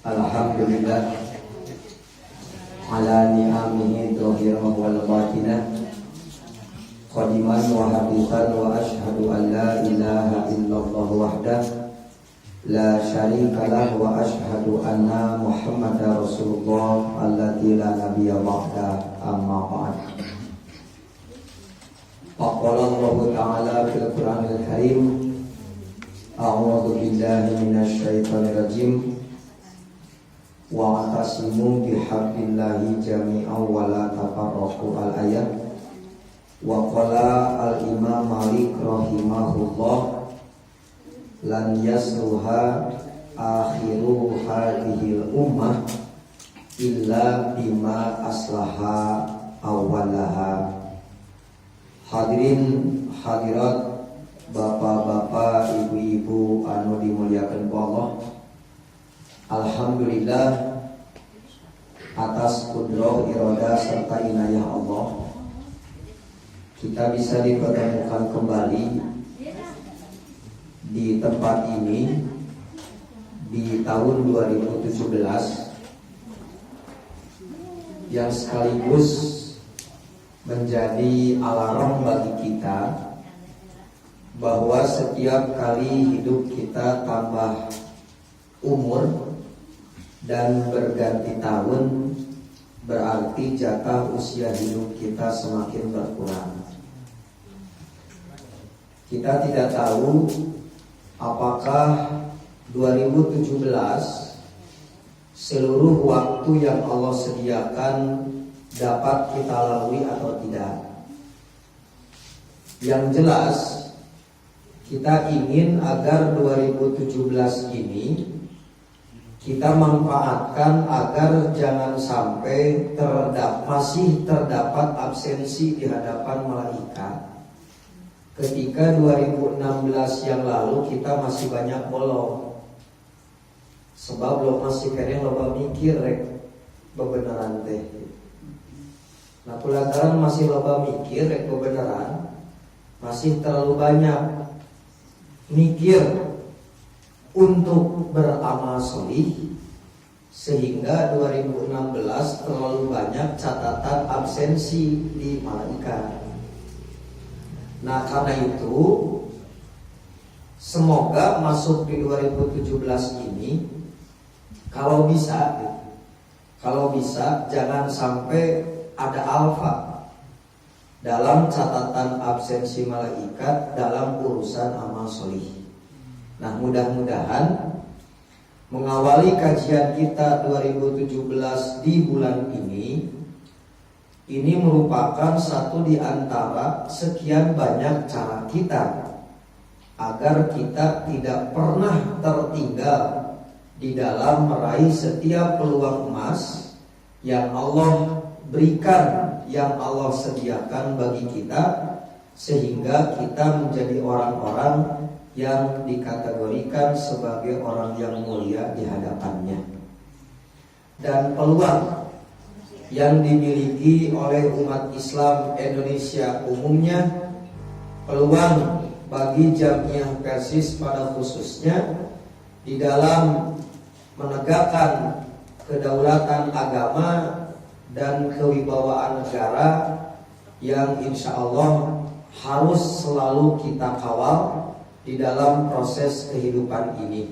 Alhamdulillah ala ni'amihi dhahirah wal batinah qadiman wa hadithan wa ashhadu an la ilaha illallah wahdah la syarika lah wa ashhadu anna muhammadar rasulullah alladzi la nabiyya ba'da amma ba'd. Qala Allah ta'ala fil Qur'anil Karim a'udzu billahi minasy syaithanir rajim wa atasimu bihablillahi jami'an wa la tafarraqu al-ayat. Wa qala al-imam Malik rahimahullah lan yasluha akhiru hadhil ummah illa bima aslaha awwalaha. Hadirin hadirat, bapak-bapak, ibu-ibu anu dimuliakan ku Allah, alhamdulillah atas kudrah, iradah serta inayah Allah kita bisa dipertemukan kembali di tempat ini di tahun 2017 yang sekaligus menjadi alarm bagi kita bahwa setiap kali hidup kita tambah umur dan berganti tahun, berarti jatah usia hidup kita semakin berkurang. Kita tidak tahu apakah 2017 seluruh waktu yang Allah sediakan dapat kita lalui atau tidak. Yang jelas kita ingin agar 2017 ini kita manfaatkan agar jangan sampai masih terdapat absensi di hadapan malaikat. Ketika 2016 yang lalu kita masih banyak bolong, sebab lo masih kayaknya lo mikir rek bebenaran teh. Nah kulantaran masih loba mikir rek bebenaran, masih terlalu banyak mikir untuk beramal solih, sehingga 2016 terlalu banyak catatan absensi di malaikat. Nah karena itu semoga masuk di 2017 ini kalau bisa jangan sampai ada alfa dalam catatan absensi malaikat dalam urusan amal solih. Nah mudah-mudahan mengawali kajian kita 2017 di bulan ini merupakan satu di antara sekian banyak cara kita agar kita tidak pernah tertinggal di dalam meraih setiap peluang emas yang Allah berikan, yang Allah sediakan bagi kita, sehingga kita menjadi orang-orang yang dikategorikan sebagai orang yang mulia di hadapannya. Dan peluang yang dimiliki oleh umat Islam Indonesia umumnya, peluang bagi Jamiah Persis pada khususnya di dalam menegakkan kedaulatan agama dan kewibawaan negara yang insya Allah harus selalu kita kawal di dalam proses kehidupan ini.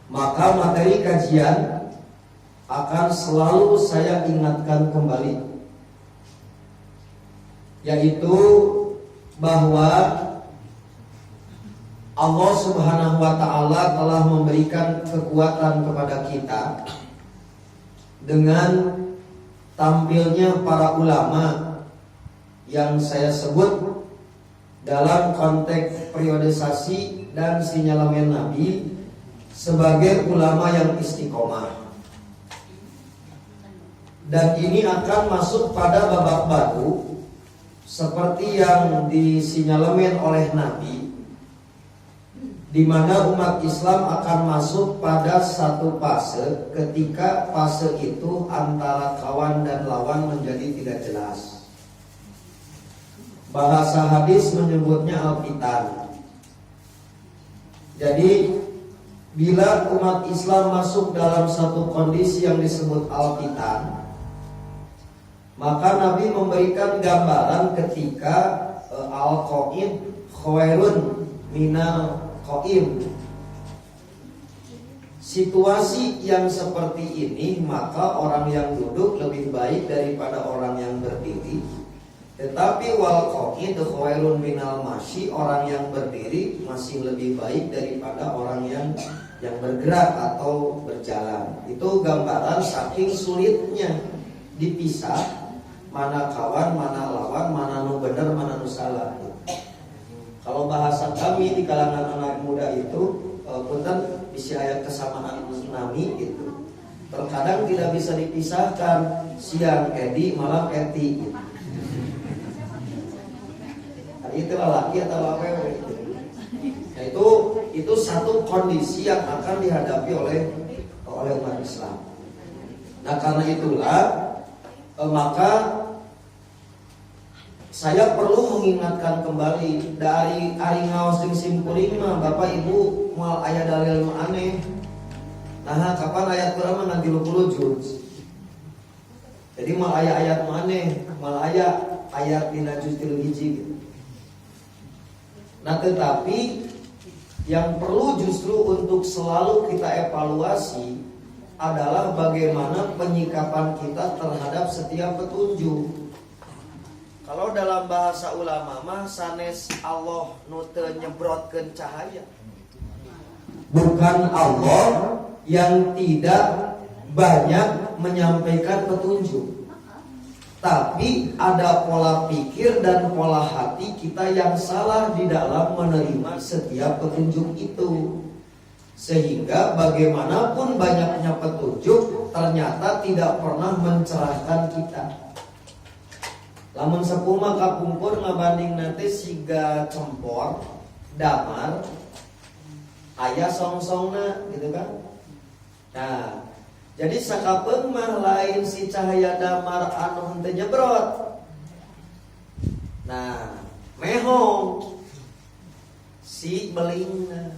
Maka materi kajian akan selalu saya ingatkan kembali, yaitu bahwa Allah Subhanahu wa ta'ala telah memberikan kekuatan kepada kita dengan tampilnya para ulama yang saya sebut dalam konteks periodisasi dan sinyalemen Nabi sebagai ulama yang istiqomah. Dan ini akan masuk pada babak baru seperti yang disinyalemen oleh Nabi, di mana umat Islam akan masuk pada satu fase ketika fase itu antara kawan dan lawan menjadi tidak jelas. Bahasa hadis menyebutnya al-fitan. Jadi bila umat Islam masuk dalam satu kondisi yang disebut al-fitan, maka Nabi memberikan gambaran ketika al-qaid khairun minal qaim. Situasi yang seperti ini, maka orang yang duduk lebih baik daripada orang yang berdiri. Tetapi wal qaid khairun minal masyi, orang yang berdiri masih lebih baik daripada orang yang bergerak atau berjalan. Itu gambaran saking sulitnya dipisah mana kawan, mana lawan, mana nu bener, mana nu salah. Kalau bahasa kami di kalangan anak muda itu punten bisa ayat kesamaan nami gitu. Terkadang tidak bisa dipisahkan, siang Edi, malam Eti gitu. Nah, itu laki atau awewe. Nah, itu satu kondisi yang akan dihadapi oleh umat Islam. Nah, karena itulah maka saya perlu mengingatkan kembali dari ari ngaos jeung simkuring mah Bapak Ibu moal aya dalil nu aneh. Nah, kapan ayat Quran mah ngan 30 juz. Jadi moal aya ayat nu aneh, moal aya ayat dina juz 3 hiji gitu. Nah, tetapi yang perlu justru untuk selalu kita evaluasi adalah bagaimana penyikapan kita terhadap setiap petunjuk. Kalau dalam bahasa ulama mah sanes Allah nu teu nyebrotkeun cahaya. Bukan Allah yang tidak banyak menyampaikan petunjuk, tapi ada pola pikir dan pola hati kita yang salah di dalam menerima setiap petunjuk itu. Sehingga bagaimanapun banyaknya petunjuk ternyata tidak pernah mencerahkan kita. Lamun sepuh mah kapungkur ngabanding nanti siga cempor, damar, aya song-songna gitu kan. Nah, jadi sakapeung mah lain si cahaya damar anu henteu nyebrot. Nah, mehong si belingna.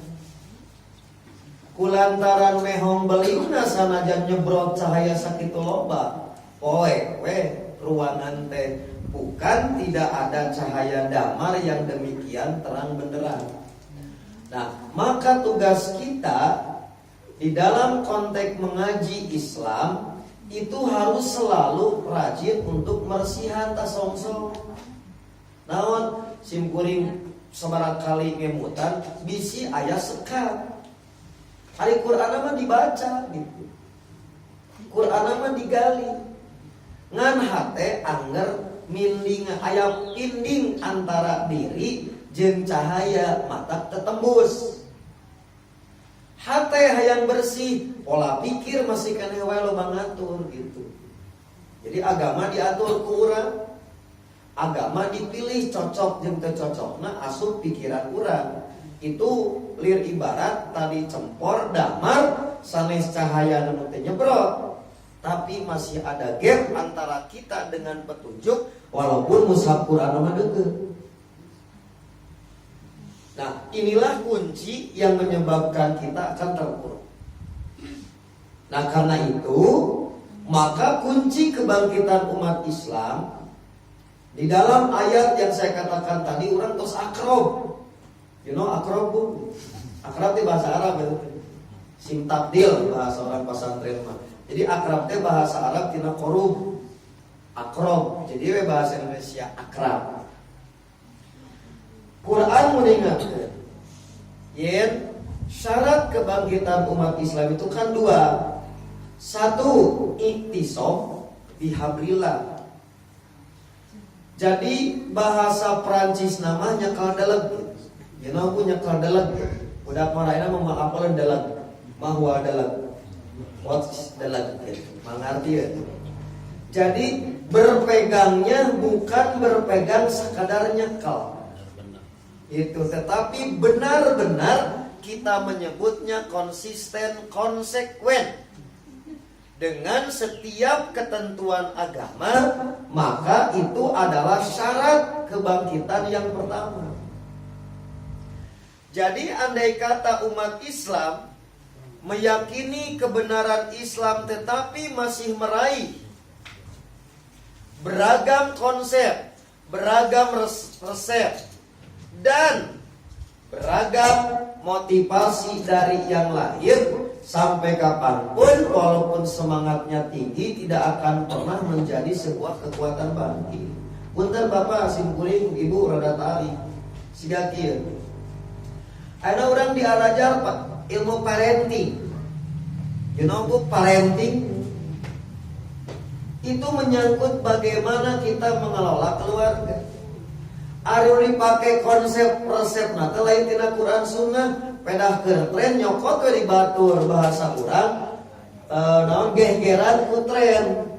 Kulantaran mehong belingna sanajan nyebrot cahaya sakitu loba, poe we ruangan teh bukan tidak ada cahaya damar yang demikian terang benderang. Nah, maka tugas kita di dalam konteks mengaji Islam itu harus selalu rajin untuk mersihan tasongsong. Naon simkuring sabarat kali ngemutan bisi aya sekat. Hari Quran mah dibaca gitu. Quran mah digali. Ngan hate anger minding aya pinding antara diri jeung cahaya mata tetembus. Hate hayang bersih, pola pikir masih keneh wae loba ngatur gitu. Jadi agama diatur ku urang. Agama dipilih cocok jeung teu cocokna asup pikiran urang. Itu lir ibarat tadi cempor damar sanes cahaya nu teu nyebrot. Tapi masih ada gap antara kita dengan petunjuk walaupun mushaf Quran mah deukeut. Nah, inilah kunci yang menyebabkan kita akan terpuruk. Nah, karena itu maka kunci kebangkitan umat Islam di dalam ayat yang saya katakan tadi urang tos akrob. You know akrob bu? Akrob di bahasa Arab itu. Sim tabdil bahasa orang pesantren mah. Jadi akrab teh bahasa Arab tina qorub. Akrob. Jadi we bahasa Indonesia akrab. Quran mengingatkan yen syarat kebangkitan umat Islam itu kan dua. Satu, iktisom bihabrillah. Jadi bahasa Prancis namanya kaldeleg. You know punya kaldeleg. Udah maraina mau apalan deleg. Mahwa deleg. What is deleg? Mengerti ya? Jadi berpegangnya bukan berpegang sekadar nyekal. Itu tetapi benar-benar kita menyebutnya konsisten, konsekuen dengan setiap ketentuan agama, maka itu adalah syarat kebangkitan yang pertama. Jadi andai kata umat Islam meyakini kebenaran Islam tetapi masih meraih beragam konsep, beragam resep, dan beragam motivasi dari yang lahir, sampai kapanpun walaupun semangatnya tinggi tidak akan pernah menjadi sebuah kekuatan bangkit. Punten Bapak simkuring Ibu rada tali siga kieu. Ada orang diarajar Pak ilmu parenting. You know Bu, parenting itu menyangkut bagaimana kita mengelola keluarga. Ari dipakai konsep resep na teh lain tina Quran Sunnah, pedah keur tren nyokot we di batur bahasa urang naon gehgeran ku tren.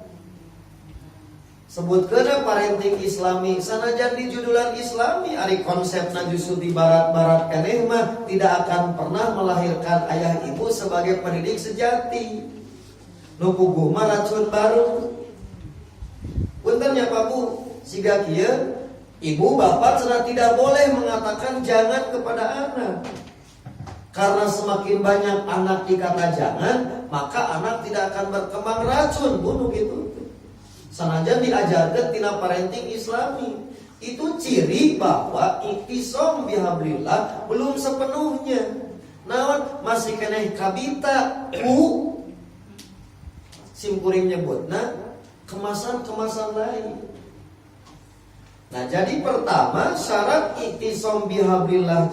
Sebutkeun parenting Islami, sanajan di judulan Islami ari konsepna justru di barat-barat keneh mah tidak akan pernah melahirkan ayah ibu sebagai pendidik sejati. Nu puguh mah racun baru. Punten nya Pak Bu, siga kieu ibu bapak sudah tidak boleh mengatakan jangan kepada anak. Karena semakin banyak anak dikata jangan, maka anak tidak akan berkembang racun bunuh gitu. Sanajan diajarkan tina parenting Islami. Itu ciri bahwa iktisom bihablillah belum sepenuhnya. Naon masih keneh kabita ku simkuring nyebutna kemasan-kemasan lain. Nah, jadi pertama syarat iktisom bihablillah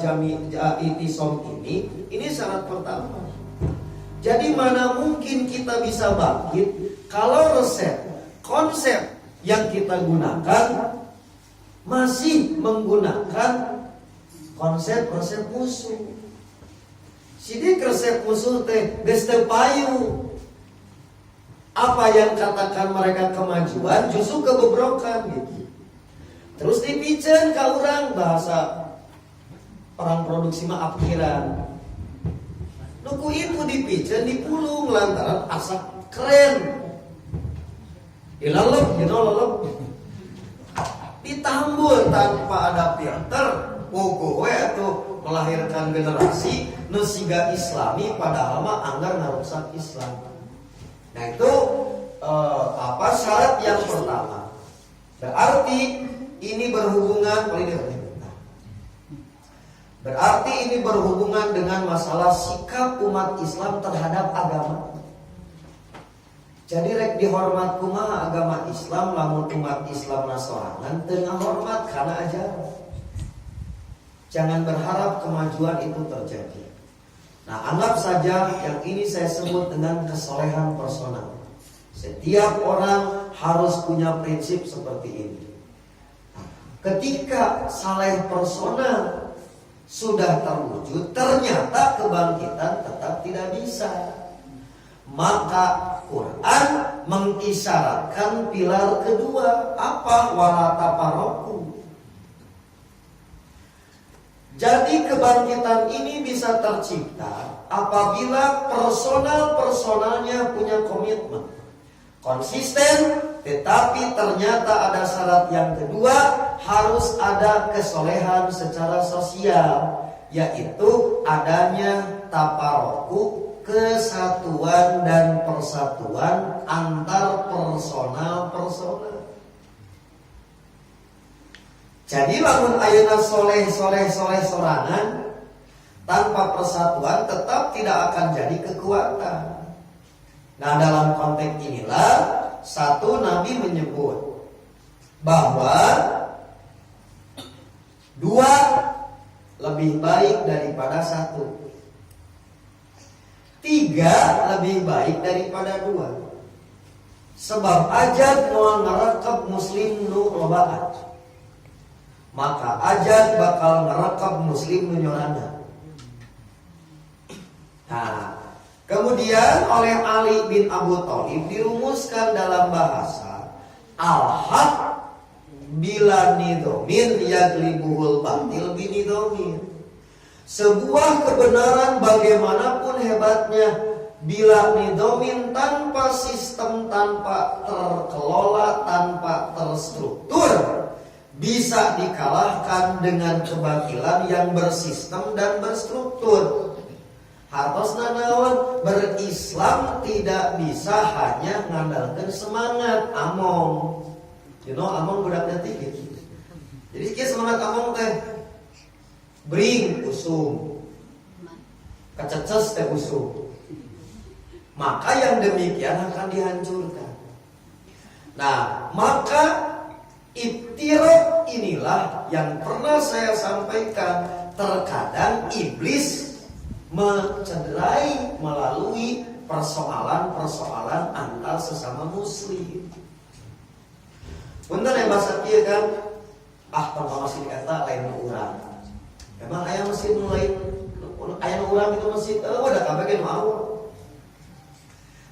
iktisom ini syarat pertama. Jadi mana mungkin kita bisa bangkit kalau resep konsep yang kita gunakan masih menggunakan konsep-resep musuh. Sidik resep musuh teh geus teu payu. Apa yang katakan mereka kemajuan justru kebobrokan gitu. Terus dipicen ka urang bahasa perang produksi mah apkiran. Nuku ibu dipicen dipulung lantaran asa keren. Dilalep, ditambul tanpa ada filter, pokoknya itu melahirkan generasi nu siga Islami padahal mah anggar ngarusak Islam. Nah itu syarat yang pertama. Berarti ini berhubungan dengan masalah sikap umat Islam terhadap agama. Jadi rek dihormat kumaha agama Islam lamun umat Islam nasorangan teu ngahormat kana ajaran. Jangan berharap kemajuan itu terjadi. Nah, anggap saja yang ini saya sebut dengan kesolehan personal. Setiap orang harus punya prinsip seperti ini. Nah, ketika saleh personal sudah terwujud, ternyata kebangkitan tetap tidak bisa. Maka Quran mengisyaratkan pilar kedua, apa? Wala tafarraqu. Jadi kebangkitan ini bisa tercipta apabila personalnya punya komitmen, konsisten, tetapi ternyata ada syarat yang kedua, harus ada kesolehan secara sosial, yaitu adanya tafarraqu, kesatuan dan persatuan antar personal. Jadi lamun ayeuna soleh sorangan tanpa persatuan tetap tidak akan jadi kekuatan. Nah, dalam konteks inilah satu Nabi menyebut bahwa dua lebih baik daripada satu. Tiga lebih baik daripada dua. Sebab ajad moal ngarekep muslim nu lobaan, maka ajad bakal ngarekep muslim nu nyorana. Nah, kemudian oleh Ali bin Abu Thalib dirumuskan dalam bahasa al-haq bila nidomin yaglibuhul batil binidomin. Sebuah kebenaran bagaimanapun hebatnya, bila nidomin tanpa sistem, tanpa terkelola, tanpa terstruktur, bisa dikalahkan dengan kebatilan yang bersistem dan berstruktur. Hartosna naon? Berislam tidak bisa hanya ngandalkan semangat among. You know among budaknya tinggi. Jadi kia semangat among teh bring usum, kececes teh usum. Maka yang demikian akan dihancurkan. Nah, maka ibtirah inilah yang pernah saya sampaikan. Terkadang iblis mencederai melalui persoalan-persoalan antar sesama muslim. Punten yang bahasa kieu kan, tanpa masjid eta lain urang. Memang aya masjid nu lain, aya urang itu masjid, udah kabeh ge mau.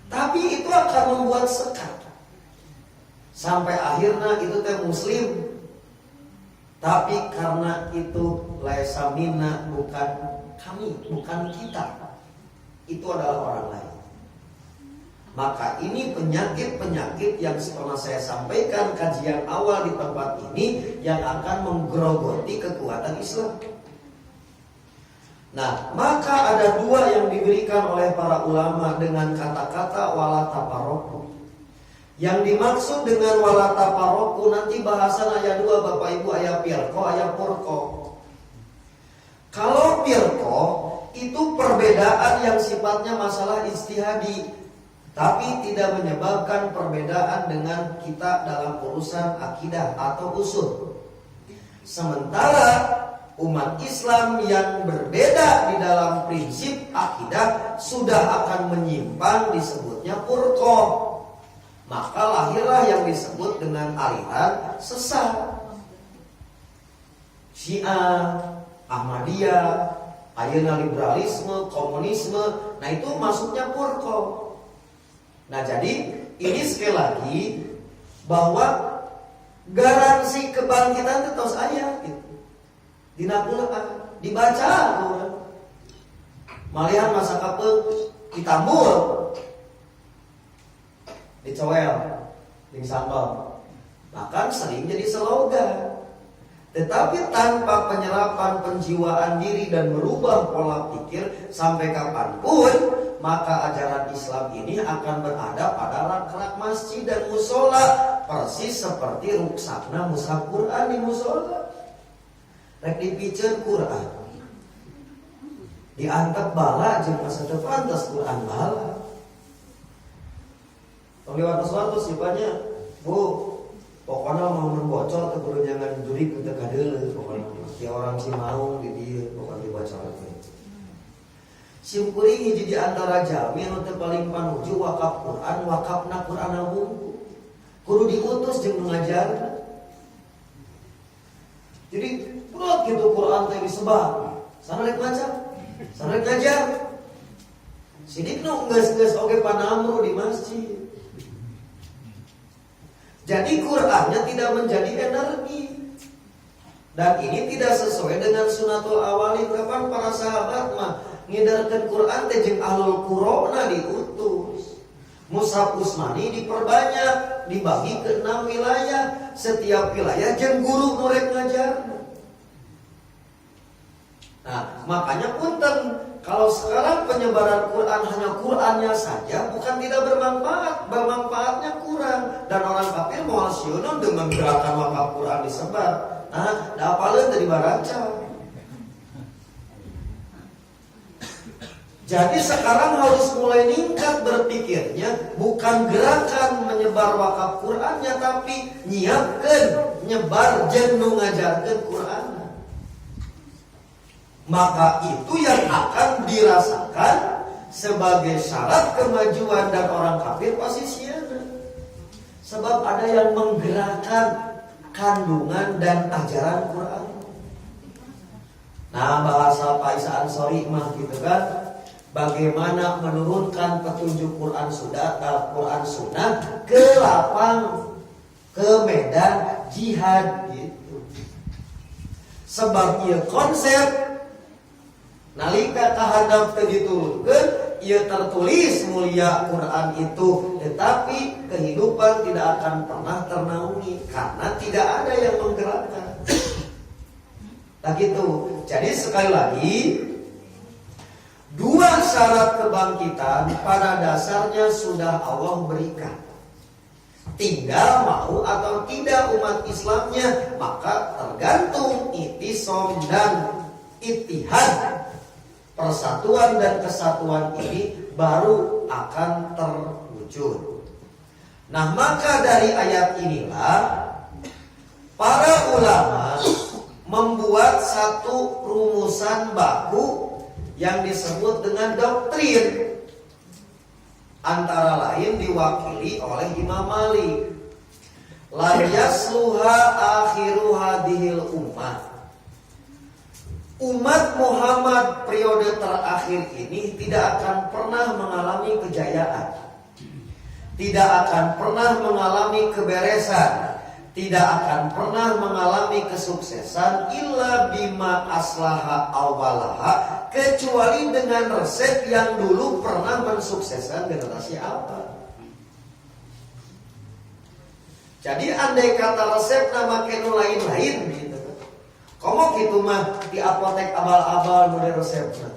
Tapi itu akan membuat sekat. Sampai akhirnya itu teh muslim. Tapi karena itu laisa minna, bukan kami, bukan kita, itu adalah orang lain. Maka ini penyakit-penyakit yang pernah saya sampaikan kajian awal di tempat ini yang akan menggerogoti kekuatan Islam. Nah, maka ada dua yang diberikan oleh para ulama dengan kata-kata wala tafarraqu. Yang dimaksud dengan wala tafarraqu nanti bahasan ayat 2 Bapak Ibu, ayat pirqo, ayat purqo. Kalau pirqo itu perbedaan yang sifatnya masalah ijtihadi, tapi tidak menyebabkan perbedaan dengan kita dalam urusan akidah atau usul. Sementara umat Islam yang berbeda di dalam prinsip akidah sudah akan menyimpang disebutnya furqah. Maka lahirlah yang disebut dengan aliran sesat. Syiah, Ahmadiyah, ayeuna liberalisme, komunisme, nah itu masuknya furqah. Nah jadi ini sekali lagi bahwa garansi kebangkitan itu terus aya gitu. Dina Quran dibaca Quran. Malihan masa kapeung ditambul dicowel di sambal. Bahkan sering jadi slogan. Tetapi tanpa penyerapan penjiwaan diri dan merubah pola pikir sampai kapanpun, maka ajaran Islam ini akan berada pada rak-rak masjid dan musola, persis seperti ruksakna mushaf Quran di musola. Rek dipikeun Quran diantep bala jeung asa teu pantes Quran bala. Tong liwat sifatnya, Bu, pokoknya mau membocor ke kudu jangan juri ke kadeuleu pokoknya. Si orang si mau di dieu pokoknya dibacakeun. Sim kuring hiji di antara jami anu teu paling panuju wakaf Quran, wakafna Quran bungku. Kudu diutus jeung ngajar. Jadi pulak gitu Quran teh disebar. Sana rek maca, sana rek ngajar. Sidikna geus-geus oge panamru di masjid. Jadi Qur'annya tidak menjadi energi. Dan ini tidak sesuai dengan sunatul awalin. Kapan para sahabat mah ngidarkeun Qur'an teh jeung ahlul qur'ana diutus. Mushaf Utsmani diperbanyak, dibagi ke 6 wilayah. Setiap wilayah jeung guru nu rek ngajar. Nah, makanya punten kalau sekarang penyebaran Quran hanya Qurannya saja bukan tidak bermanfaat, bermanfaatnya kurang. Dan orang kafir mau sionon dengan gerakan wakaf Quran disebar. Nah, da apaleun tadi baca. Jadi sekarang harus mulai ningkat berpikirnya, bukan gerakan menyebar wakaf Qurannya, tapi nyiapkeun nyebar jeung nu ngajarkeun Quran. Maka itu yang akan dirasakan sebagai syarat kemajuan dan orang kafir pasti siana. Sebab ada yang menggerakkan kandungan dan ajaran Quran. Nah, bahasa Pak Isa Ansori mah gitu kan, bagaimana menurunkan petunjuk Quran Sunnah ke lapang, ke medan jihad gitu. Sebab ieu konsep nalika kahadap teu diturunkeun, ieu tertulis mulia Quran itu, tetapi kehidupan tidak akan pernah ternaungi karena tidak ada yang menggerakkan. Nah gitu. Jadi sekali lagi, dua syarat kebangkitan pada dasarnya sudah Allah berikan. Tinggal mau atau tidak umat Islamnya, maka tergantung itisom dan ittihad. Persatuan dan kesatuan ini baru akan terwujud. Nah, maka dari ayat inilah para ulama membuat satu rumusan baku yang disebut dengan doktrin. Antara lain diwakili oleh Imam Malik. La yasluha akhiru hadhil ummah. Umat Muhammad periode terakhir ini tidak akan pernah mengalami kejayaan, tidak akan pernah mengalami keberesan, tidak akan pernah mengalami kesuksesan illa bima aslaha awalaha, kecuali dengan resep yang dulu pernah mensukseskan generasi awal. Jadi andai kata resep nama kenu lain-lain gitu, komo gitu mah di apotek abal-abal model resepnya.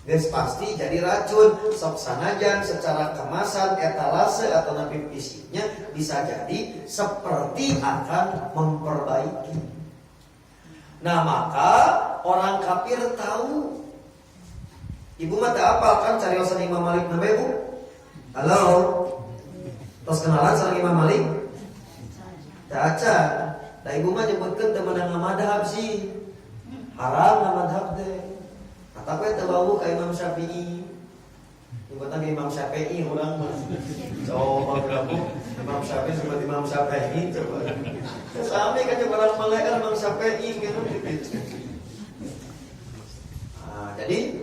Guys pasti jadi racun, sok sanajan secara kemasan, etalase atau nabi fisiknya bisa jadi seperti akan memperbaiki. Nah, maka orang kafir tahu. Ibu mah tak apal kan cariosan Imam Malik nama ibu? Halo. Terus kenalan sama Imam Malik? Tak aca. Da ibu mah nyebutkeun teu meunang madhab sih. Haram na madhab teh. Tapi terbau ke Imam Syafi'i. Nyebutna Imam Syafi'i urang mah. Coba berlaku Imam Syafi'i seperti Imam Syafi'i coba. Sami kan orang malaikat Imam Syafi'i gitu. Nah, jadi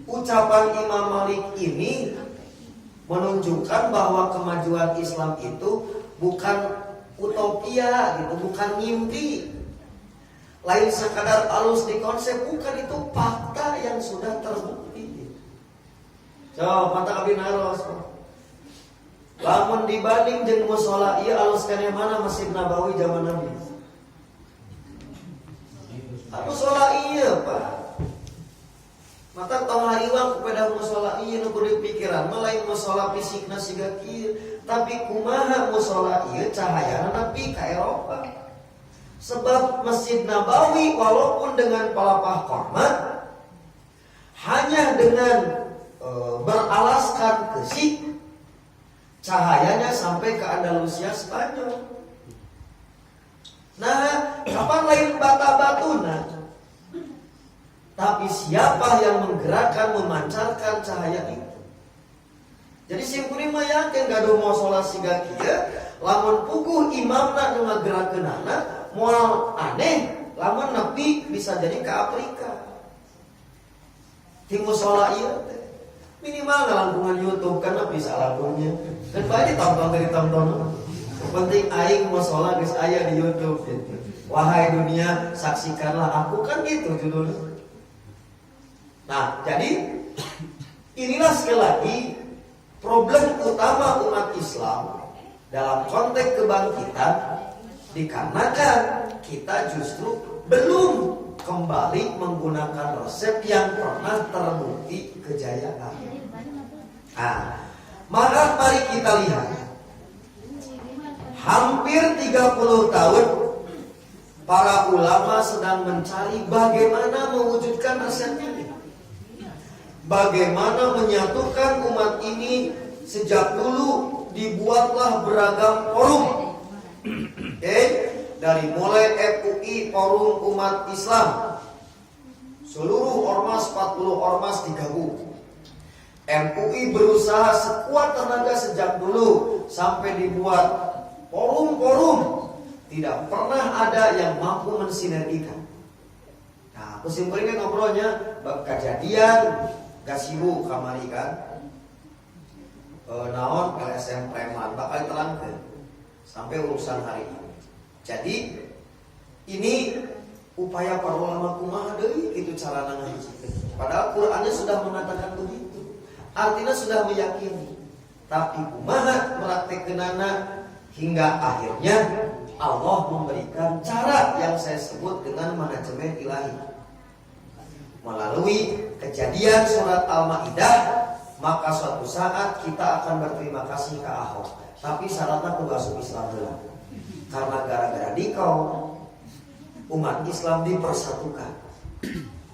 ucapan Imam Malik ini menunjukkan bahwa kemajuan Islam itu bukan utopia gitu, bukan mimpi. Lain sekadar alus di konsep, bukan, itu fakta yang sudah terbukti. So, mata abdi naros. Lamun dibanding jeung mushola ieu alus kana mana Masjid Nabawi zaman Nabi. Mushola ieu, Pak. Mata tong hariwang kepada mushola ieu nu kudu pikiran, lain mushola fisikna siga kieu, tapi kumaha mushola ieu cahayana nepi ka Eropa. Sebab Masjid Nabawi walaupun dengan palapah kormat, hanya dengan beralaskan kesik, cahayanya sampai ke Andalusia Spanyol. Nah, kapan lain bata-batuna? Tapi siapa yang menggerakkan, memancarkan cahaya itu? Jadi simpulnya mah yakin gaduh mau sholat siga kieu, lamun puguh imamna nu ngagerakeunana moal aneh, lamun nepi bisa jadi ke Afrika. Di mushola ieu teh minimal ngalangkungan YouTube kan bisa langkungnya. Dan banyak tonton dari tonton. Penting aing mushola geus aya di YouTube gitu. Wahai dunia, saksikanlah aku, kan gitu judulnya. Nah, jadi inilah sekali lagi problem utama umat Islam dalam konteks kebangkitan, dikarenakan kita justru belum kembali menggunakan resep yang pernah terbukti kejayaan. Nah, maka mari kita lihat. Hampir 30 tahun para ulama sedang mencari bagaimana mewujudkan resep ini. Bagaimana menyatukan umat ini. Sejak dulu dibuatlah beragam forum. Dari mulai FUI, Forum Umat Islam, seluruh ormas, 40 ormas digabung. MUI berusaha sekuat tenaga sejak dulu sampai dibuat forum-forum. Tidak pernah ada yang mampu mensinergikan. Nah, kesimpulannya ngobrolnya bab kejadian gak sibuk kamari kan. Naon LSM preman bakal terangkan sampai urusan hari ini. Jadi ini upaya para ulama kumaha deui kitu carana ngahijikeun. Padahal Qur'annya sudah mengatakan begitu. Artinya sudah meyakini. Tapi kumaha meraktekeunana hingga akhirnya Allah memberikan cara yang saya sebut dengan manajemen ilahi. melalui kejadian surat Al-Maidah, maka suatu saat kita akan berterima kasih ke Ahok. Tapi syaratnya kudu asup Islam dulu. Karena gara-gara dikau umat Islam dipersatukan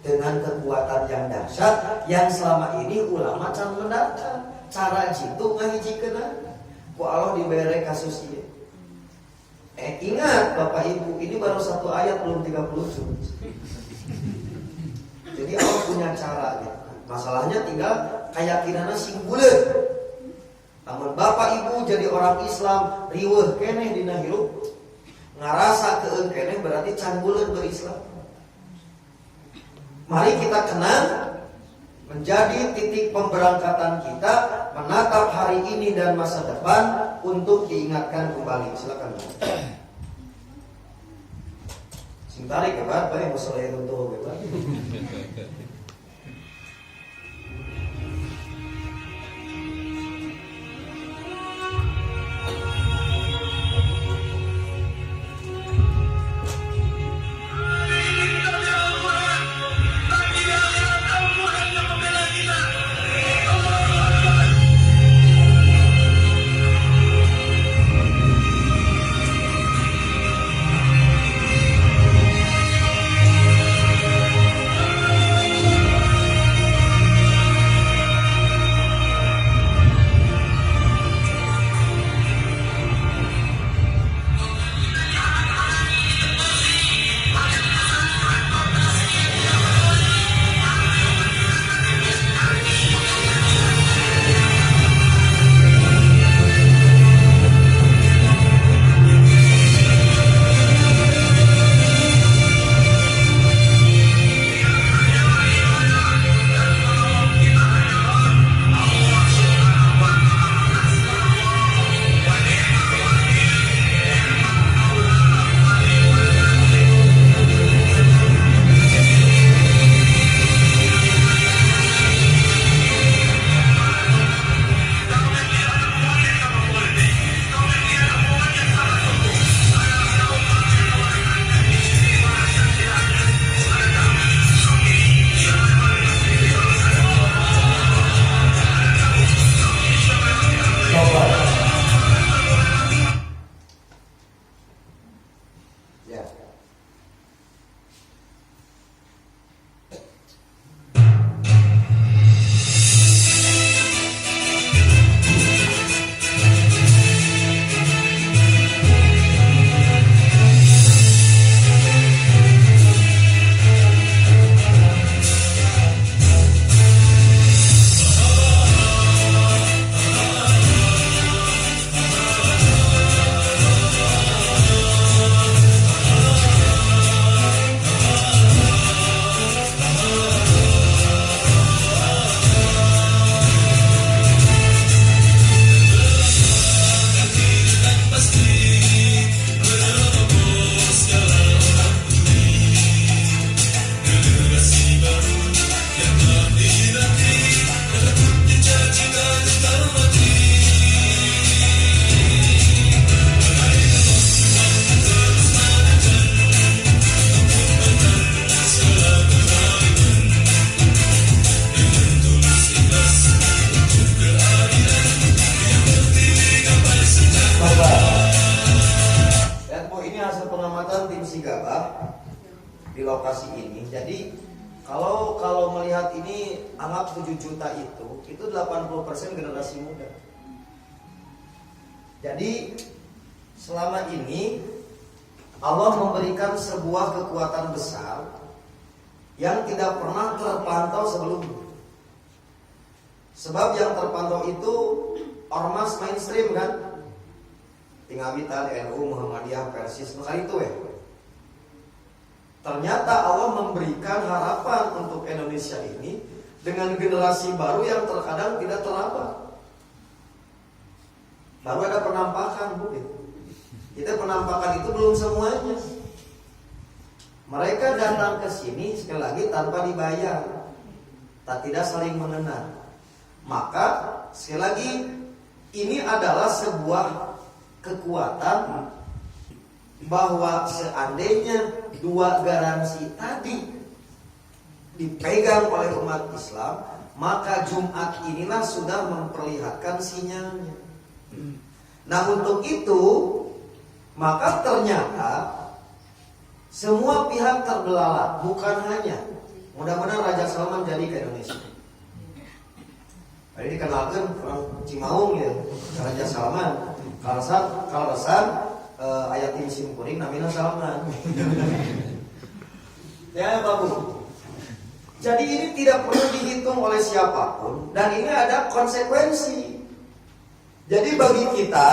dengan kekuatan yang dahsyat yang selama ini ulama can mendatang. Cara jitu ngahijikeun ku Allah dibere kasus ieu. Ingat Bapak Ibu, ini baru satu ayat belum 30 juz. Jadi Allah punya cara gitu. Masalahnya tinggal keyakinannya sing buleun. Namun Bapak Ibu jadi orang Islam riweuh keneh dina hirup, ngarasa keun keneh berarti can buleun berislam. Mari kita kenang menjadi titik pemberangkatan kita menatap hari ini dan masa depan untuk diingatkan kembali. Silakan. Sing tarik ya Pak, yang masalah itu tuh ya Pak. di lokasi ini. Jadi kalau melihat ini, anggap 7 juta itu 80% generasi muda. Jadi selama ini Allah memberikan sebuah kekuatan besar yang tidak pernah terpantau sebelumnya. Sebab yang terpantau itu ormas mainstream kan, tinggal kita NU, Muhammadiyah, Persis, maka itu ya. Ternyata Allah memberikan harapan untuk Indonesia ini dengan generasi baru yang terkadang tidak terlambat. Baru ada penampakan, mungkin. Kita penampakan itu belum semuanya. Mereka datang ke sini sekali lagi tanpa dibayar, tidak saling mengenal. Maka sekali lagi ini adalah sebuah kekuatan bahwa seandainya dua garansi tadi dipegang oleh umat Islam, maka Jumat inilah sudah memperlihatkan sinyalnya. Nah untuk itu, maka ternyata semua pihak terbelalak, bukan hanya mudah-mudahan Raja Salman jadi ke Indonesia. Tadi dikenalkan orang Cimaung ya, Raja Salman. Kalau besar ayat tim sim kuring namanya Salman. Ya bagus. Jadi ini tidak perlu dihitung oleh siapapun dan ini ada konsekuensi. Jadi bagi kita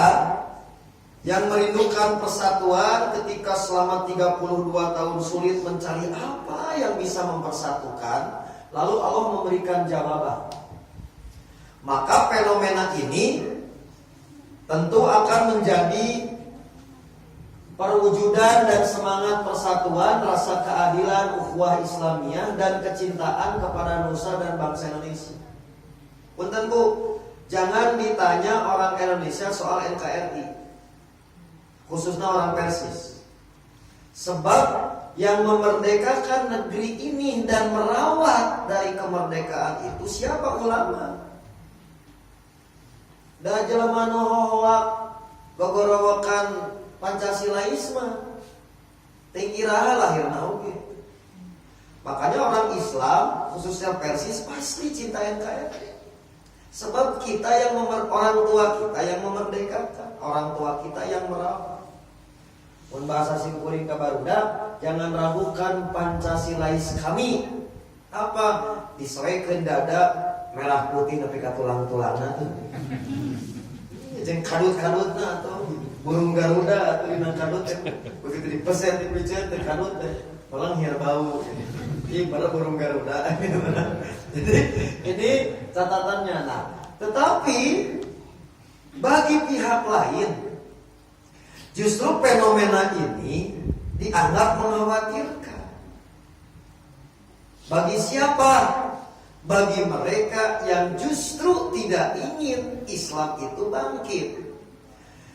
yang merindukan persatuan ketika selama 32 tahun sulit mencari apa yang bisa mempersatukan, lalu Allah memberikan jawaban. Maka fenomena ini tentu akan menjadi perwujudan dan semangat persatuan, rasa keadilan, ukhuwah Islamiyah dan kecintaan kepada nusa dan bangsa Indonesia. Punten Bu, jangan ditanya orang Indonesia soal NKRI, khususnya orang Persis. Sebab yang memerdekakan negeri ini dan merawat dari kemerdekaan itu siapa? Ulama. Da jelema nu hohowak gogorowokan Pancasilaisme tingkiraha lahirna oge. Makanya orang Islam khususnya Persis pasti cinta NKRI. Sebab kita yang orang tua kita yang memerdekakan, orang tua kita yang merawat. Mun bahasa simkuring ka barudak, jangan ragukan Pancasilais kami. Apa? Disoekeun dada merah putih nepi ka tulang-tulangna tuh. Jeung kadut-kadutna atau burung Garuda atau dina kadut begitu dipeset dipijet teh kadut teh palang hiar bau. Ini pada burung Garuda. Jadi ini catatannya. Nah, tetapi bagi pihak lain justru fenomena ini dianggap mengkhawatirkan. Bagi siapa? Bagi mereka yang justru tidak ingin Islam itu bangkit.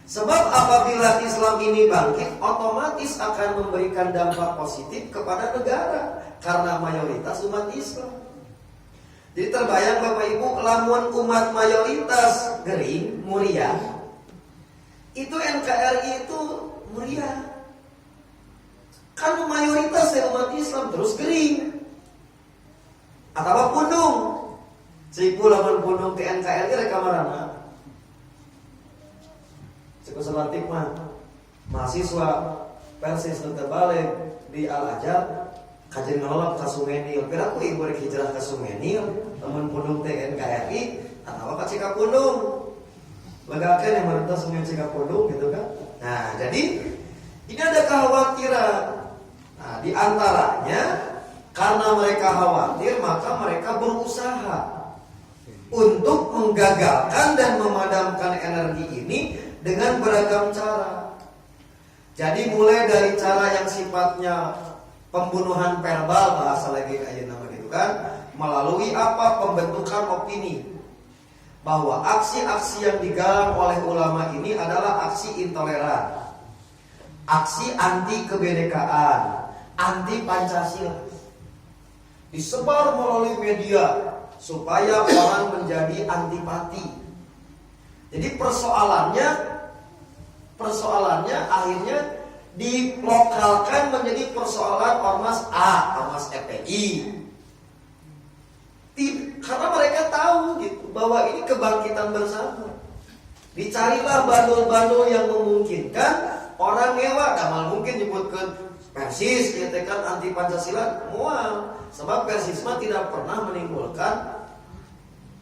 Sebab apabila Islam ini bangkit, otomatis akan memberikan dampak positif kepada negara karena mayoritas umat Islam. Jadi terbayang Bapak Ibu, lamun umat mayoritas gering, muriah, itu NKRI itu muriah. Kan mayoritas ya umat Islam terus gering. Atau pundung. Cipu lamun pundung ke NKRI rekamarana. Cipu selatik mah mahasiswa Persis nu terbalik di Al-Azhar kajian ngelolok ke Sumenil. Kira aku ibu rek hijrah ke Sumenil, lamun pundung teh NKRI atau ka Cikapundung. Legakeun yang merentah Sungai Cikapundung gitu kan. Nah, jadi ini ada kekhawatiran. Nah, di antaranya karena mereka khawatir, maka mereka berusaha untuk menggagalkan dan memadamkan energi ini dengan beragam cara. Jadi mulai dari cara yang sifatnya pembunuhan verbal, bahasa lagi kayak nama gitu kan, melalui apa? Pembentukan opini bahwa aksi-aksi yang digalang oleh ulama ini adalah aksi intoleran, aksi anti kebinekaan, anti Pancasila. Disebar melalui media supaya orang menjadi antipati. Jadi persoalannya akhirnya dilokalkan menjadi persoalan ormas A, ormas FPI. Karena mereka tahu gitu bahwa ini kebangkitan bersama. Dicarilah bandul-bandul yang memungkinkan orang ngewa, damal mungkin nyebutkan Persis, kita kan anti Pancasila, mual. Sebab Persisma tidak pernah menimbulkan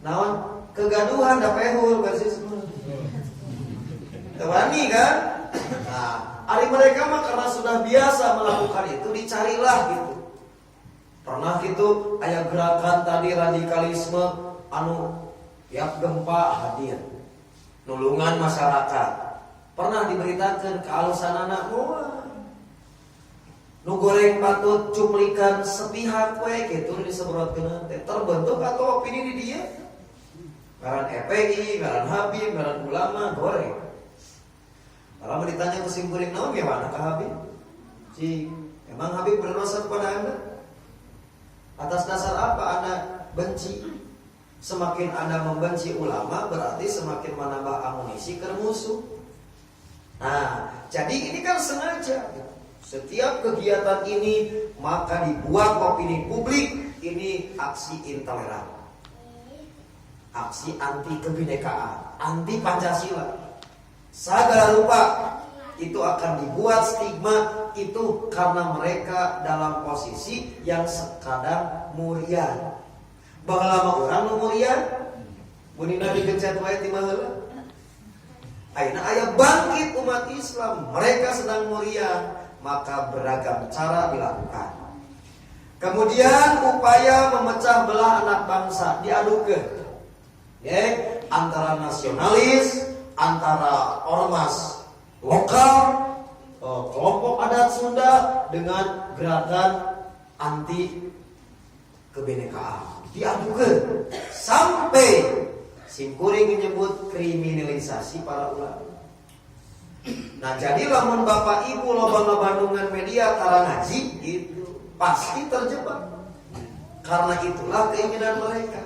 naon kegaduhan dapehul Persisma. Tewani kan? Nah, ari mereka mah karena sudah biasa melakukan itu, dicarilah gitu. Pernah gitu aya gerakan tadi radikalisme anu tiap gempa hadir. Nulungan masyarakat. Pernah diberitakan ke alusanana mual. Nu goreng patut cuplikan sepihak we gitu disebrotkeun teh terbentuk atau opini di dia. Ngaran FPI, ngaran Habib, ngaran ulama goreng. Kalau ditanya ke simkuring naon ge mana ka Habib? Emang Habib berdosa kepada Anda? Atas dasar apa Anda benci? Semakin Anda membenci ulama berarti semakin menambah amunisi ke musuh. Nah, jadi ini kan sengaja. Setiap kegiatan ini maka dibuat opini publik ini aksi intoleran, aksi anti kebinekaan, anti Pancasila. Segala rupa itu akan dibuat stigma itu karena mereka dalam posisi yang sekadang murian. Bahalama orang nu murian, munina digencet wae ti baheula. Ayeuna aya bangkit umat Islam, mereka sedang murian, maka beragam cara dilakukan. Kemudian upaya memecah belah anak bangsa diadukeun. Antara nasionalis, antara ormas lokal, kelompok adat Sunda dengan gerakan anti kebinekaan diadukeun sampai simkuring menyebut kriminalisasi para ulama. Nah, jadi lamun Bapak Ibu loba-lobandungan media tara ngaji itu pasti terjebak. Karena itulah keinginan mereka.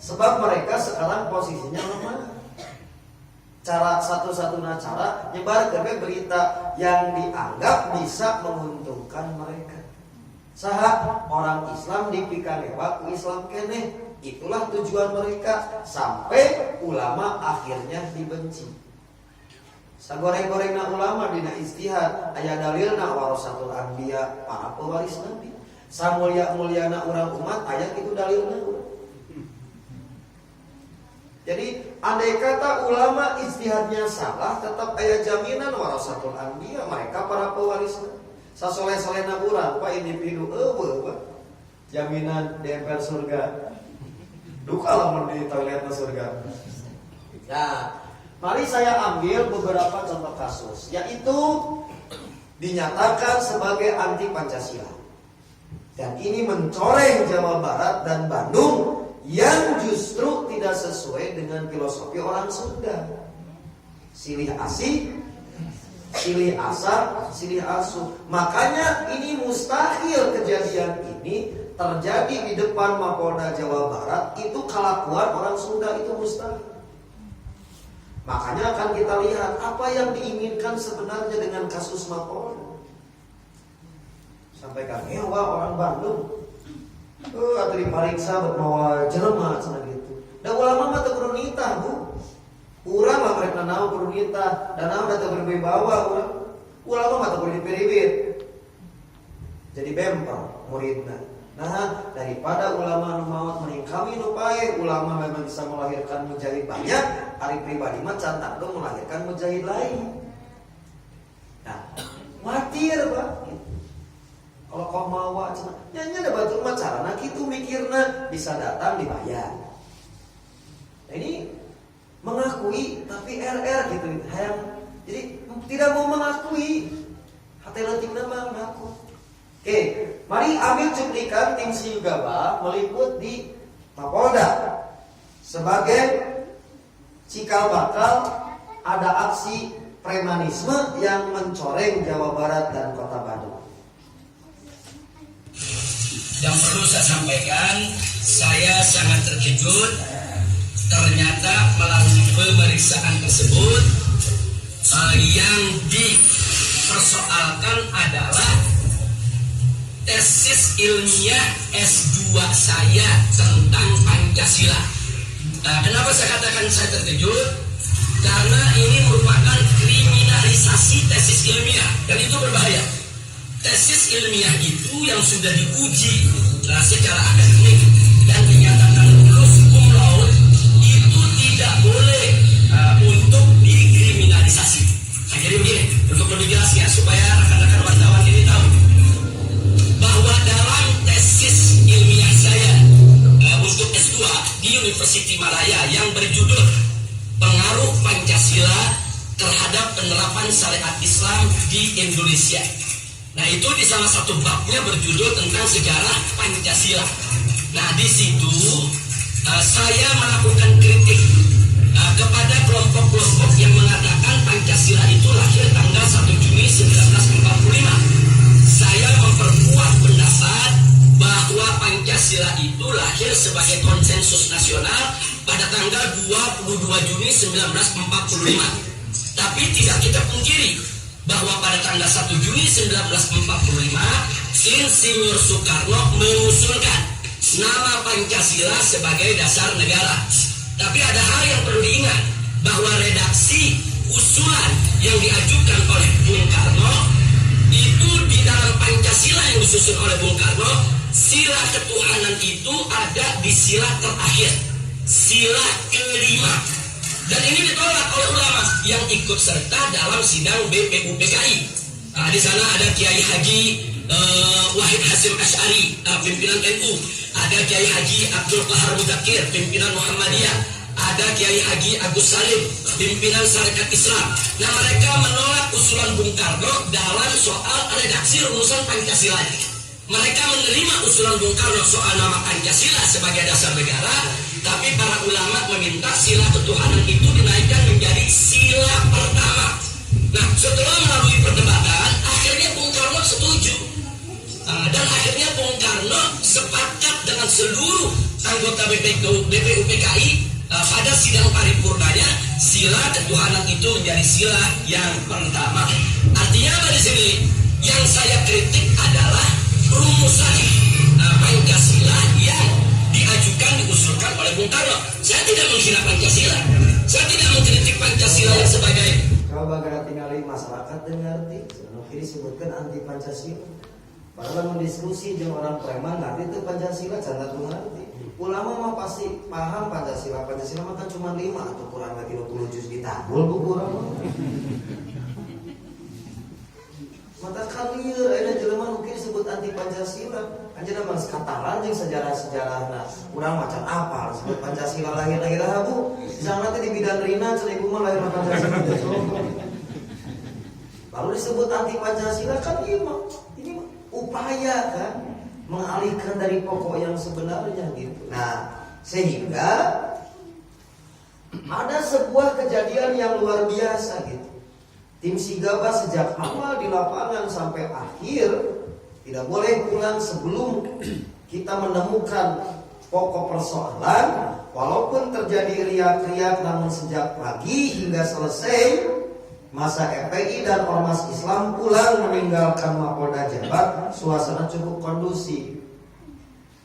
Sebab mereka sekarang posisinya lemah. Cara satu-satunya cara nyebarkeun berita yang dianggap bisa menguntungkan mereka. Saha orang Islam dipikanewa ku Islam keneh. Itulah tujuan mereka sampai ulama akhirnya dibenci. Sagoreng-gorengna ulama dina istihad aya dalilna warasatul anbiya, para pewaris nabi. Samulia-muliana urang umat aya kitu dalilna. Jadi andai kata ulama ijtihadnya salah, tetap aya jaminan warasatul anbiya, mereka para pewaris. Sasoleh-solehna urang Pak individu eueuh Pak. Jaminan DMPR surga. Duka lamun di toiletna surga. Nah, mari saya ambil beberapa contoh kasus, yaitu dinyatakan sebagai anti Pancasila. Dan ini mencoreng Jawa Barat dan Bandung yang justru tidak sesuai dengan filosofi orang Sunda. Silih asih, silih asar, silih asuh. Makanya ini mustahil kejadian ini terjadi di depan Mapolda Jawa Barat. Itu kelakuan orang Sunda itu mustahil. Makanya akan kita lihat apa yang diinginkan sebenarnya dengan kasus Mapolda. Sampaikan hewa orang Bandung. Atau dipariksa bermawa jelema cenah gitu. Da ulama mah teu kudu nitah, Bu. Urang mah mereka naon kudu nitah, dan naon teu berwibawa urang. Ulama mah teu kudu dipiribit. Jadi bemper muridna. Nah, daripada ulama nu maot mending kami nu pae, ulama memang bisa melahirkan mujahid banyak, ari pribadi mah can tangtung melahirkan mujahid lain. Nah, khawatir, Pak. Kalau kau mau nyanyi ada batu mah carana kitu mikirna bisa datang dibayar. Nah, ini mengakui tapi RR gitu, hayang jadi tidak mau mengakui. Hati letikna mah mengaku. Oke, mari ambil cuplikan tim Siyugaba meliput di Mapolda sebagai cikal bakal ada aksi premanisme yang mencoreng Jawa Barat dan Kota Bandung. Yang perlu saya sampaikan, saya sangat terkejut. Ternyata melalui pemeriksaan tersebut yang dipersoalkan adalah tesis ilmiah S2 saya tentang Pancasila. Nah, kenapa saya katakan saya terkejut? Karena ini merupakan kriminalisasi tesis ilmiah dan itu berbahaya. Tesis ilmiah itu yang sudah diuji secara akademik dan dinyatakan lulus cum laude itu tidak boleh untuk dikriminalisasi. Nah, jadi begini, untuk lebih jelasnya supaya rekan-rekan wartawan ini tahu bahwa dalam tesis ilmiah saya untuk S2 di University Malaya yang berjudul Pengaruh Pancasila terhadap Penerapan Syariat Islam di Indonesia. Nah, itu di salah satu babnya berjudul tentang sejarah Pancasila. Nah, di situ saya melakukan kritik kepada kelompok-kelompok yang mengatakan Pancasila itu lahir tanggal 1 Juni 1945. Saya memperkuat pendapat bahwa Pancasila sebagai konsensus nasional pada tanggal 22 Juni 1945. Tapi tidak kita pungkiri bahwa pada tanggal 1 Juni 1945 Insinyur Soekarno mengusulkan nama Pancasila sebagai dasar negara. Tapi ada hal yang perlu diingat, bahwa redaksi usulan yang diajukan oleh Bung Karno itu di dalam Pancasila yang disusun oleh Bung Karno, sila ketuhanan itu ada di sila terakhir, sila kelima. Dan ini ditolak oleh ulama yang ikut serta dalam sidang BPUPKI. Di sana ada Kiai Haji Wahid Hasyim Asy'ari, pimpinan NU. Ada Kiai Haji Abdul Qahar Mudakir, pimpinan Muhammadiyah. Ada Kiai Haji Agus Salim, pimpinan Sarekat Islam. Nah, mereka menolak usulan Bung Karno dalam soal redaksi rumusan Pancasila. Mereka menerima usulan Bung Karno soal nama Pancasila sebagai dasar negara, tapi para ulama meminta sila ketuhanan itu dinaikkan menjadi sila pertama. Nah, setelah melalui perdebatan, akhirnya Bung Karno setuju. Dan akhirnya Bung Karno sepakat dengan seluruh anggota BPUPKI pada sidang paripurnanya, sila ketuhanan itu menjadi sila yang pertama. Artinya apa di sini? Yang saya kritik adalah rumusan Pancasila yang diusulkan oleh Bung Karno. Saya tidak menghina Pancasila. Saya tidak mengkritik Pancasila yang sebagai. Coba gara tinggali masyarakat dengarti, kiri sebutkan anti Pancasila. Padahal mendiskusi dengan orang preman ngerti itu Pancasila, jangan ngerti. Ulama mah pasti paham Pancasila. Pancasila mah kan cuma 5 atau kurang lagi 30 juz ditabul bu kurang. Mata kan lieur aya jelema nu disebut anti Pancasila. Anjeunna mah katalan jeung sejarah-sejarahna. Urang macan apa disebut Pancasila lahir-lahir bu. Misalnya teh di bidan rina cenah ibu mah lahir Pancasila. Lalu disebut anti Pancasila kan ini upaya kan mengalihkan dari pokok yang sebenarnya gitu. Nah, sehingga ada sebuah kejadian yang luar biasa gitu. Tim Sigaba sejak awal di lapangan sampai akhir tidak boleh pulang sebelum kita menemukan pokok persoalan. Walaupun terjadi riak-riak, namun sejak pagi hingga selesai masa FPI dan Ormas Islam pulang meninggalkan Mapolda Jabar, suasana cukup kondusif.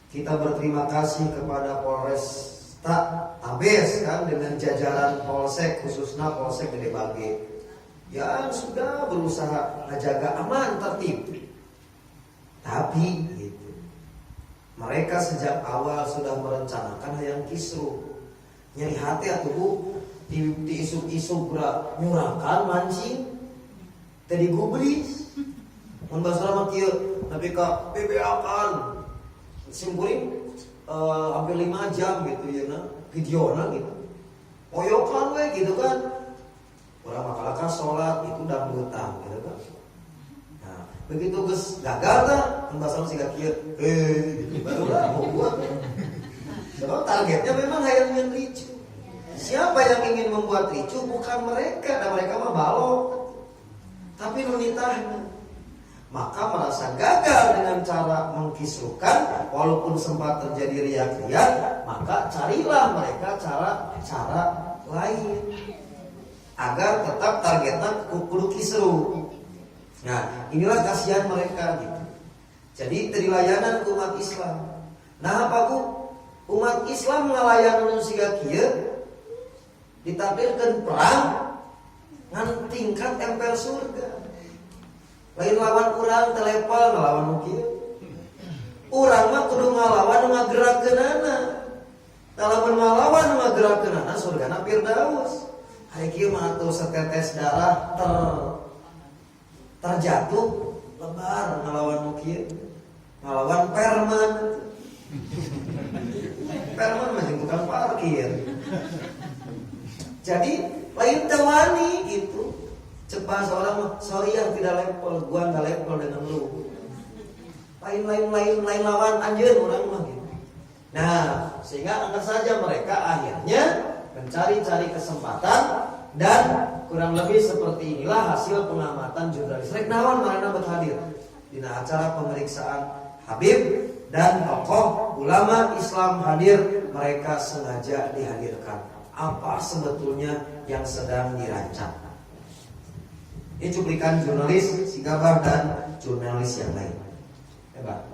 Kita berterima kasih kepada Polresta Tabes kan dengan jajaran Polsek, khususnya Polsek Gede Bage, yang sudah berusaha menjaga aman tertib. Tapi gitu, mereka sejak awal sudah merencanakan hayang kisruh. Nyari hati atuh Bu, di isu-isu pura nyurakan mancing tadi gubris mun basara mah kieu tapi ka PBA-kan simpuling hampir 5 jam gitu ya na videona gitu poyokan we gitu kan urang makalaka salat itu dangdutan gitu kan. Nah begitu geus gagal tah mun basara siga kieu gitu barulah mau buat sebab targetnya memang hayang nyen ricu. Siapa yang ingin membuat ricu bukan mereka, dan mereka mah balok, tapi nunitahnya. Maka merasa gagal dengan cara mengkisruhkan, walaupun sempat terjadi riak-riak, maka carilah mereka cara lain agar tetap targetnya kudu kisruh. Nah, inilah kasihan mereka gitu. Jadi terilayanan umat Islam. Nah, apa Bu? Umat Islam ngalayan manusia kieu ditampilkan perang ngan tingkat emper surga. Lain lawan urang telepal ngalawan mungkin. Urang mah kudu ngalawan ngagerakkeunana. Talamun ngalawan ngagerakkeunana surgana Firdaus. Hari kieu mah atuh setetes darah terjatuh lebar ngalawan mungkin. Ngalawan perman. Perman mah bukan parkir. Jadi lain tewani gitu. Cepat seorang sorry yang tidak level, gua nggak level dengan lu. Lain lawan anjeun orang mah gitu. Nah, sehingga anggap saja mereka akhirnya mencari-cari kesempatan dan kurang lebih seperti inilah hasil pengamatan jurnalis. Rek naon marana bet hadir dina acara pemeriksaan Habib dan tokoh ulama Islam hadir, mereka sengaja dihadirkan. Apa sebetulnya yang sedang dirancang? Ini cuplikan jurnalis Sigabar dan jurnalis yang lain. Hebat.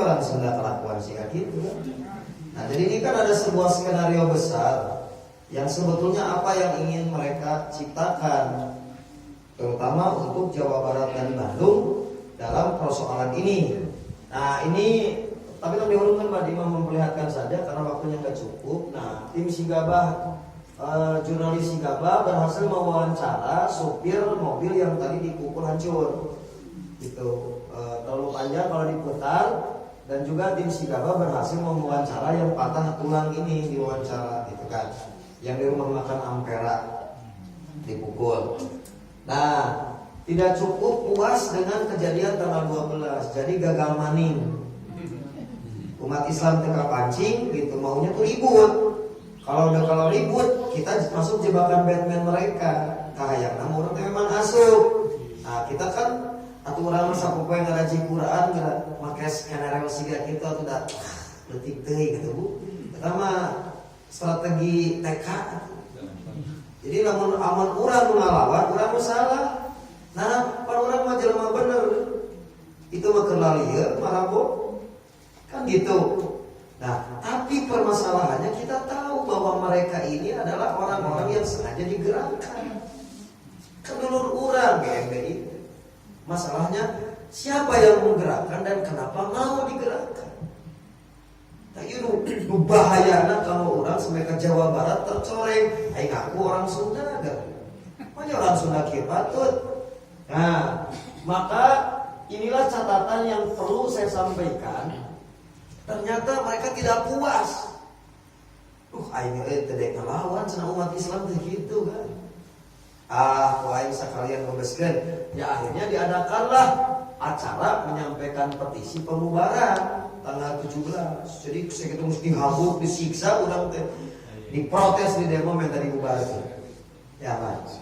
orang Sunda kelakuan sih gitu kan. Nah jadi ini kan ada sebuah skenario besar yang sebetulnya apa yang ingin mereka ciptakan, terutama untuk Jawa Barat dan Bandung dalam persoalan ini. Nah ini tapi yang dihurungkan Pak Imam memperlihatkan saja karena waktunya nggak cukup. Nah tim Sigabah, jurnalis Sigabah berhasil mewawancara supir mobil yang tadi dipukul hancur. Gitu. Terlalu panjang kalau diputar. Dan juga tim Sigabah berhasil mewawancara yang patah tulang ini diwawancara gitu kan, yang di rumah makan Ampera dipukul. Nah tidak cukup puas dengan kejadian tanggal 12, jadi gagal maning. Umat Islam tengah pancing gitu, maunya tuh ribut. Kalau ribut kita masuk jebakan Batman mereka. Kayak namun orang memang asup. Nah kita kan atau orang sapu yang ngaji Quran nggak pakai skenario siga gitu atau dah detik teh gitu bu. Pertama strategi TK. Jadi namun aman orang ngalawan orang salah. Nah para orang mah jelema bener. Itu mah kelalieu marabo kan gitu. Nah tapi permasalahannya kita tahu bahwa mereka ini adalah orang-orang yang sengaja digerakkan. Kedulur orang GMBI. Masalahnya siapa yang menggerakkan dan kenapa mau digerakkan? Nah itu bahayana kalau orang sampai ke Jawa Barat tercoreng. Aing ngaku orang Sunda kan? Mana orang Sunda kieu patut. Nah maka inilah catatan yang perlu saya sampaikan. Ternyata mereka tidak puas. Aing teh ngelawan cenah umat Islam teh gitu kan. Aing sekalian membeskeun. Ya akhirnya diadakanlah acara menyampaikan petisi pembubaran tanggal 17. Jadi segitu mesti dihabuk, disiksa, udah diprotes di demo minta dibubarkan. Ya Pak.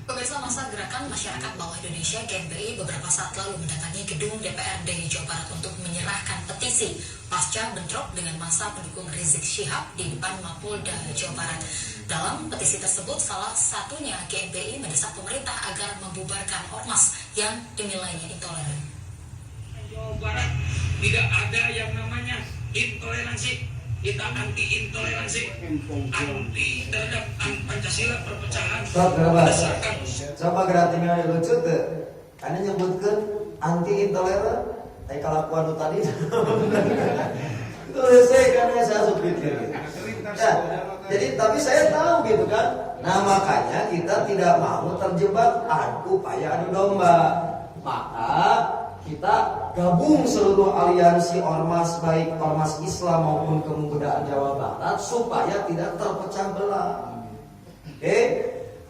Pemirsa, masa Gerakan Masyarakat Bawah Indonesia GMBI beberapa saat lalu mendatangi gedung DPRD Jawa Barat untuk menyerahkan petisi pasca bentrok dengan massa pendukung Rizik Syihab di depan Mapolda Jawa Barat. Dalam petisi tersebut, salah satunya GMBI mendesak pemerintah agar membubarkan ormas yang dinilainya intoleran. Jawa Barat tidak ada yang namanya intoleransi. Kita anti intoleransi, anti terhadap Pancasila, perpecahan. Coba gerak tinggal lucu tuh. Karena nyebutkan anti intoleran, kelakuan lu tadi. Itu saya karena saya supikir. Nah, jadi tapi saya tahu gitu kan. Nah makanya kita tidak mau terjebak upaya adu domba. Maka kita gabung seluruh aliansi ormas, baik ormas Islam maupun Kemudaan Jawa Barat supaya tidak terpecah belah. Oke,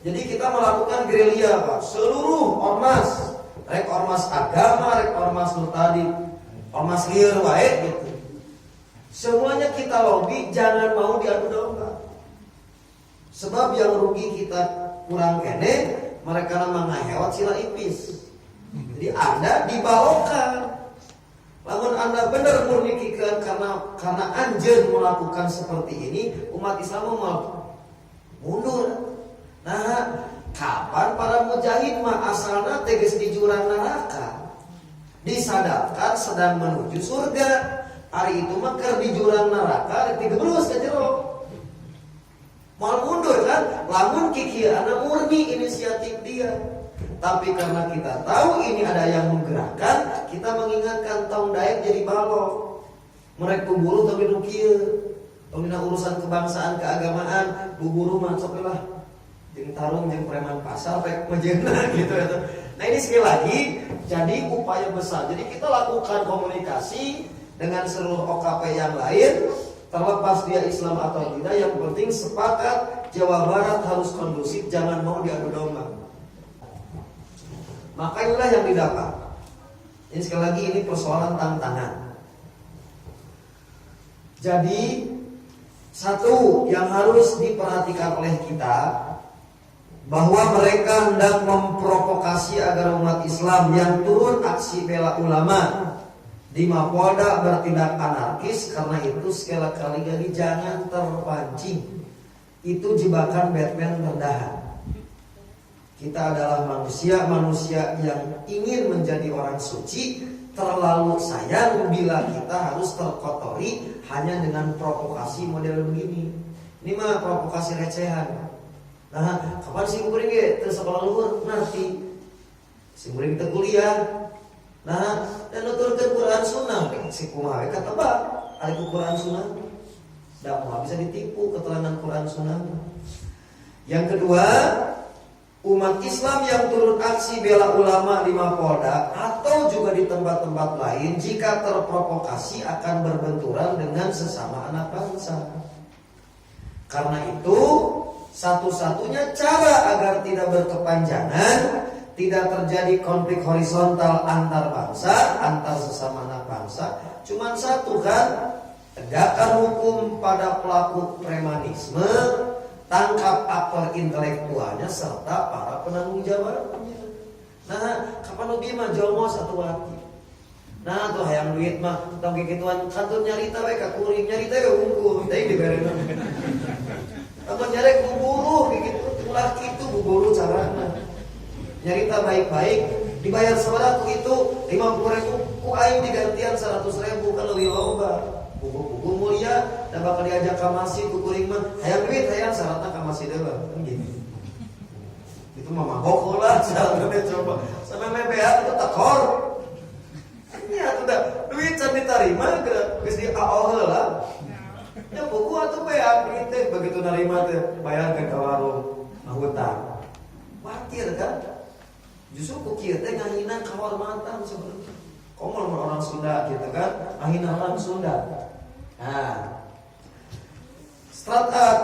jadi kita melakukan gerilya Pak. Seluruh ormas, rek ormas agama, rek ormas tadi, ormas liar wae gitu. Semuanya kita lobby jangan mau diadu domba. Sebab yang rugi kita kurang kene, mereka nama ngahewat sila ipis. Jadi Anda dibawakan. Lamun Anda benar murni kikeun karena anjeun melakukan seperti ini, umat Islam mau mundur. Nah, kapan para mujahid mah asalna teges di jurang neraka. Disadarkan sedang menuju surga. Hari itu mah keur di jurang neraka digebrus ka jero. Mau mundur kan? Lamun kikieuana murni inisiatif dia. Tapi karena kita tahu ini ada yang menggerakkan, kita mengingatkan tong daek jadi balok. Mereka buburu tapi nukieu. Pemina urusan kebangsaan, keagamaan, buburu masuk lah. Jeung tarung jeung preman pasar pek mejeuna gitu ya. Nah ini sekali lagi jadi upaya besar. Jadi kita lakukan komunikasi dengan seluruh OKP yang lain, terlepas dia Islam atau tidak, yang penting sepakat Jawa Barat harus kondusif, jangan mau diadu domba. Maka inilah yang didapat. Ini sekali lagi ini persoalan tantangan. Jadi satu yang harus diperhatikan oleh kita, bahwa mereka hendak memprovokasi agar umat Islam yang turun aksi bela ulama di Mapolda bertindak anarkis. Karena itu sekali lagi jangan terpancing. Itu jebakan Batman rendahan. Kita adalah manusia yang ingin menjadi orang suci, terlalu sayang bila kita harus terkotori hanya dengan provokasi model begini. Ini mah provokasi recehan. Nah, kapan sih kuring ge teu sekolah luhur nanti sing kuring teu kuliah. Nah, dan nuturkeun Quran Sunnah si kumaha kata Pak, ari Quran Sunnah. Da moal bisa ditipu keterangan Quran Sunnah. Yang kedua, umat Islam yang turun aksi bela ulama di Mapolda atau juga di tempat-tempat lain jika terprovokasi akan berbenturan dengan sesama anak bangsa. Karena itu, satu-satunya cara agar tidak berkepanjangan, tidak terjadi konflik horizontal antar bangsa, antar sesama anak bangsa, cuma satu kan, tegakkan hukum pada pelaku premanisme, tangkap aktor intelektualnya serta para penanggung jawabnya. Nah, kapan lebih mah jongos atau wati. Nah, tuh hayang duit mah tong kituan kantor nyarita we ka kuring nyarita ge unggul teh dibereun. Apa nyarek buburu gitu, ulah kitu buburu carana. Nyarita baik-baik, dibayar sabaraha itu 50.000 ku aing digantian 100.000 kan leuwih loba. Buku mulia dan bakal diajak ke masjid ku kuring mah hayang duit hayang syaratna ka masjid deui kan gitu. Itu mah mabok lah syaratna coba. Sampai mebeat itu tekor. Nya udah duit can ditarima geus di AO heula. Ya buku atuh beat begitu begitu narima teh bayarkeun ka warung hutang. Watir kan? Justru ku kieu teh ngahina kehormatan sebenarnya. Komol orang Sunda gitu kan, ngahina orang Sunda. Nah,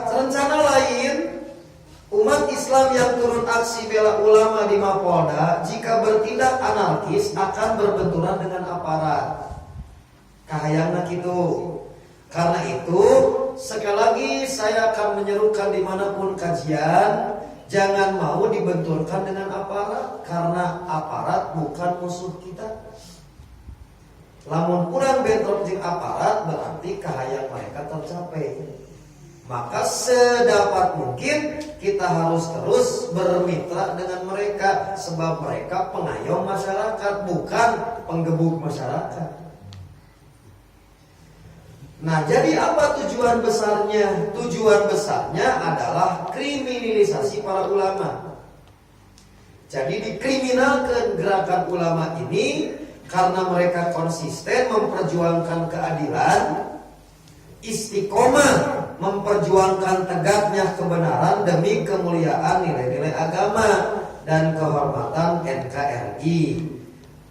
rencana lain umat Islam yang turun aksi bela ulama di Mapolda jika bertindak anarkis akan berbenturan dengan aparat. Kahayangna gitu. Karena itu sekali lagi saya akan menyerukan dimanapun kajian, jangan mau dibenturkan dengan aparat karena aparat bukan musuh kita. Lamun kurang bentrok jeung aparat berarti kahayang mereka tercapai. Maka sedapat mungkin kita harus terus bermitra dengan mereka sebab mereka pengayom masyarakat bukan penggebuk masyarakat. Nah, jadi apa tujuan besarnya? Tujuan besarnya adalah kriminalisasi para ulama. Jadi dikriminalkan gerakan ulama ini karena mereka konsisten memperjuangkan keadilan, istiqomah memperjuangkan tegaknya kebenaran demi kemuliaan nilai-nilai agama dan kehormatan NKRI.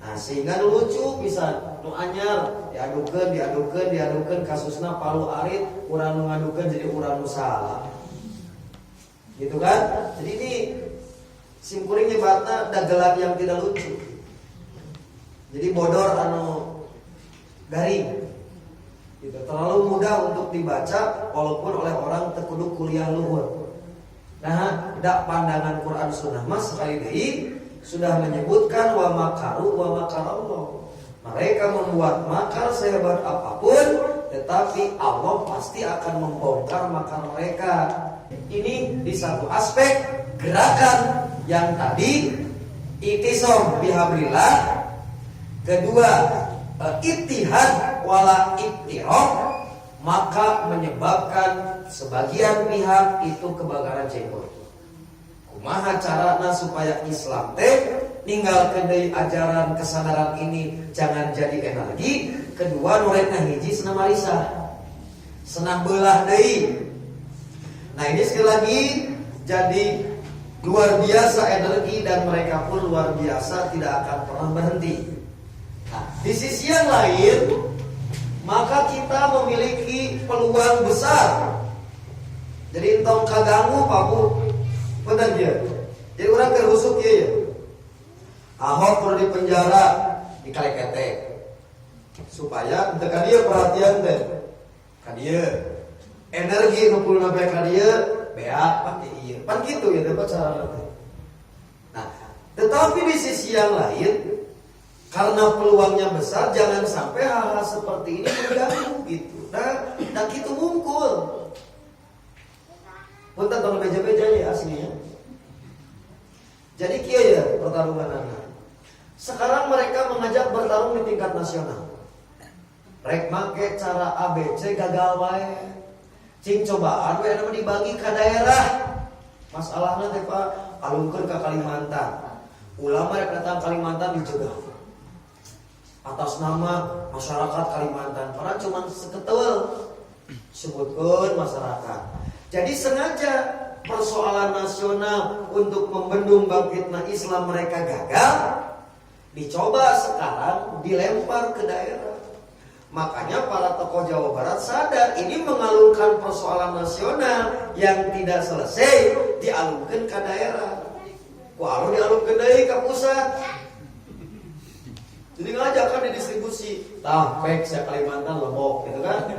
Nah, sehingga lucu bisa nu anyar diadukeun kasusna Palu Arit urang nu ngadukeun jadi urang nu salah. Gitu kan? Jadi ini simkuring nyebatna dagelan yang tidak lucu. Jadi bodor anu garing. Gitu, terlalu mudah untuk dibaca walaupun oleh orang tekudu kuliah luhur. Nah, dak pandangan Quran Sunnah mas sekali deui sudah menyebutkan wa makaru wa makarallah. Mereka membuat makar sehebat apapun, tetapi Allah pasti akan membongkar makar mereka. Ini di satu aspek gerakan yang tadi itisam bihablillah. Kedua, ittihad wala ittiraq, maka menyebabkan sebagian pihak itu kebakaran jenggot. Kumaha carana supaya Islam teh ninggalkeun deui ajaran kesadaran ini jangan jadi energi. Kedua, nuretna hiji senam marisa, senam belah deui. Nah, ini sekali lagi jadi luar biasa energi dan mereka pun luar biasa tidak akan pernah berhenti. Nah, di sisi yang lain, maka kita memiliki peluang besar. Jadi entong kaganggu paku, benar dia. Jadi orang kerhusuk ya. Ahok perlu dipenjara, dikaleketek, supaya untuk dia perhatian teh, kadia energi numpul nabe kadia, beat pakai iya, pan gitu ya dapat cara nanti. Nah, tetapi di sisi yang lain, karena peluangnya besar, jangan sampai hal-hal seperti ini mengganggu gitu. Nah, gitu mungkul. Punten tong beja-beja ya aslinya. Jadi kieu ya pertarunganana. Sekarang mereka mengajak bertarung di tingkat nasional. Rek make cara ABC gagal wae. Cing cobaan we anu dibagi ke daerah. Masalahna teh Pak alungkeun ka Kalimantan. Ulama rek datang Kalimantan dicegah. Atas nama masyarakat Kalimantan. Padahal cuma seketul sebutkeun masyarakat. Jadi sengaja persoalan nasional untuk membendung bangkitna Islam mereka gagal. Dicoba sekarang dilempar ke daerah. Makanya para tokoh Jawa Barat sadar ini mengalungkan persoalan nasional yang tidak selesai dialungkan ke daerah. Walau dialungkan deui ke pusat. Jadi ngajakan didistribusi. Tah pek sia Kalimantan Lombok gitu kan.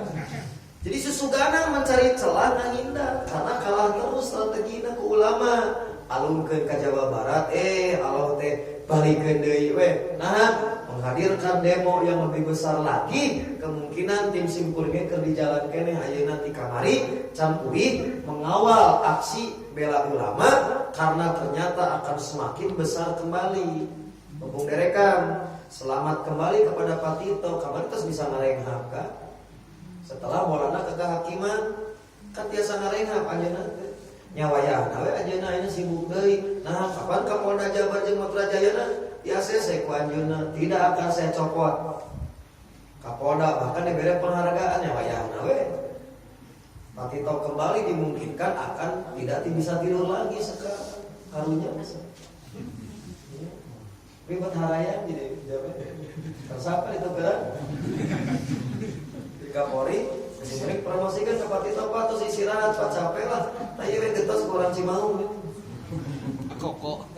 Jadi sesugana mencari celah ngahindar karena kalah terus strategina ku ulama. Alungkeun ka Jawa Barat Allah teh balikeun deui we. Nah, menghadirkan demo yang lebih besar lagi, kemungkinan tim simpulnya keur dijalankeun ayeuna ti kamari can uih mengawal aksi bela ulama karena ternyata akan semakin besar kembali. Mumpung derekan, selamat kembali kepada Pak Tito, kabar terus bisa ngarenghap ka? Setelah bolana ke kehakiman, kan biasa ngarenghap ayeuna teh. Nyawayahna we ajeuna ini sibuk deui. Nah, kapan Kapolda Jabar jeung Matra Jayana diACC ku anjeunna? Tidak akan saya copot. Kapolda bahkan diberi penghargaan nyawayahna we. Pak Tito kembali dimungkinkan akan tidak bisa tidur lagi sekarang. Karunya ribet harayan jadi jawab. Tersapa itu gerak. Di Kapolri sebenarnya promosikan ke Pak Tito Pak terus istirahat Pak capek lah. Nah iya getos kurang Cimaung. Koko.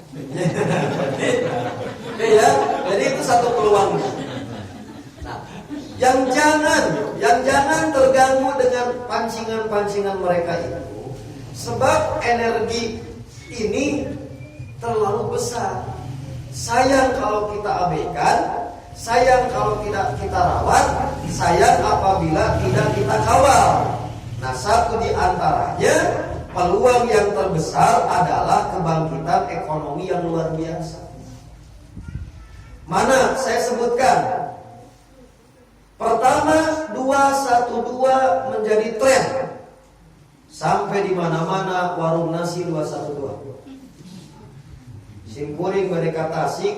Ya, jadi itu satu peluang. Nah, yang jangan terganggu dengan pancingan-pancingan mereka itu, sebab energi ini terlalu besar. Sayang kalau kita abaikan, sayang kalau tidak kita rawat, sayang apabila tidak kita kawal. Nah, satu di antaranya peluang yang terbesar adalah kebangkitan ekonomi yang luar biasa. Mana saya sebutkan? Pertama, 212 menjadi tren. Sampai di mana-mana warung nasi 212. Simpuring Merdeka Tasik,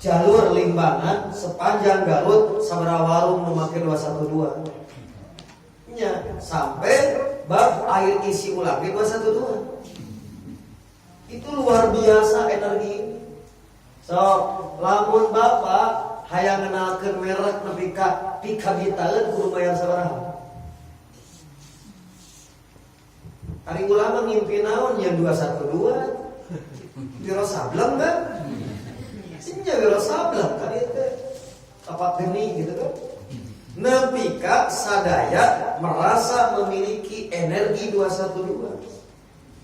jalur Limbangan sepanjang Garut sabaraha warung nu make 212. Nya sampai bab air isi ulang 212. Itu luar biasa energi. So, lamun Bapak hayang ngenalkeun merek nepi ka pikabitaeun kudu bayar sabaraha? Ari ulama ngimpi naon yang 212? Wiro sableng kan? Nya wiro sableng kan itu. Apa geni gitu kan? Nepi ka sadaya merasa memiliki energi 212.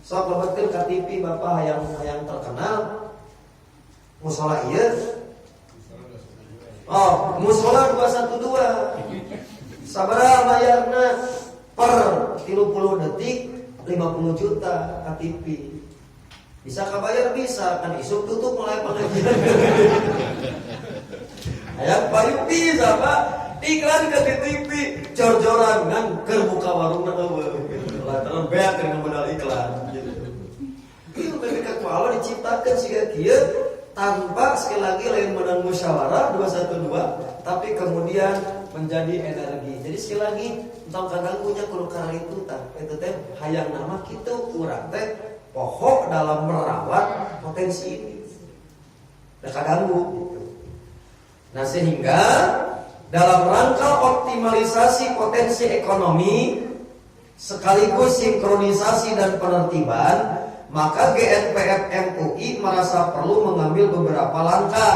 Sok lebatkeun ka TV Bapak hayang terkenal. Musola ieu. Oh, musola 212. Sabaraha bayarna per 30 detik 50 juta ka TV. Bisa kabayar bisa kan isuk tutup mulai pengajian. Hayang payung bisa Pak. Iklan ke TV jor-joran kan keur buka warungna eueuh gitu. Lantaran beak dengan modal iklan gitu. Itu BPK Allah diciptakan siga kieu tanpa sekali lagi lain menang musyawarah 212 tapi kemudian menjadi energi. Jadi sekali lagi entong kaganggunya kudu kali itu tah eta teh hayang nama kitu urang teh pokok dalam merawat potensi ini. Da kaganggu gitu. Nah sehingga dalam rangka optimalisasi potensi ekonomi sekaligus sinkronisasi dan penertiban, maka GNPF MUI merasa perlu mengambil beberapa langkah.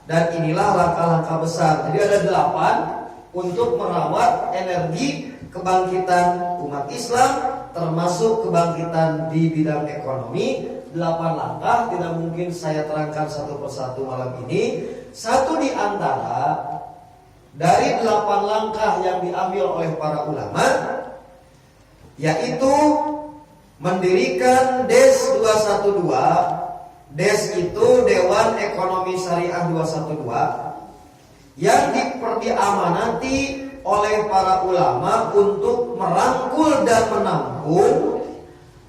Dan inilah langkah-langkah besar. Jadi ada 8 untuk merawat energi kebangkitan umat Islam, termasuk kebangkitan di bidang ekonomi. 8 langkah, tidak mungkin saya terangkan satu persatu malam ini. Satu di antara dari 8 langkah yang diambil oleh para ulama, yaitu mendirikan DES 212 DES itu Dewan Ekonomi Syariah 212 yang diamanati oleh para ulama untuk merangkul dan menampung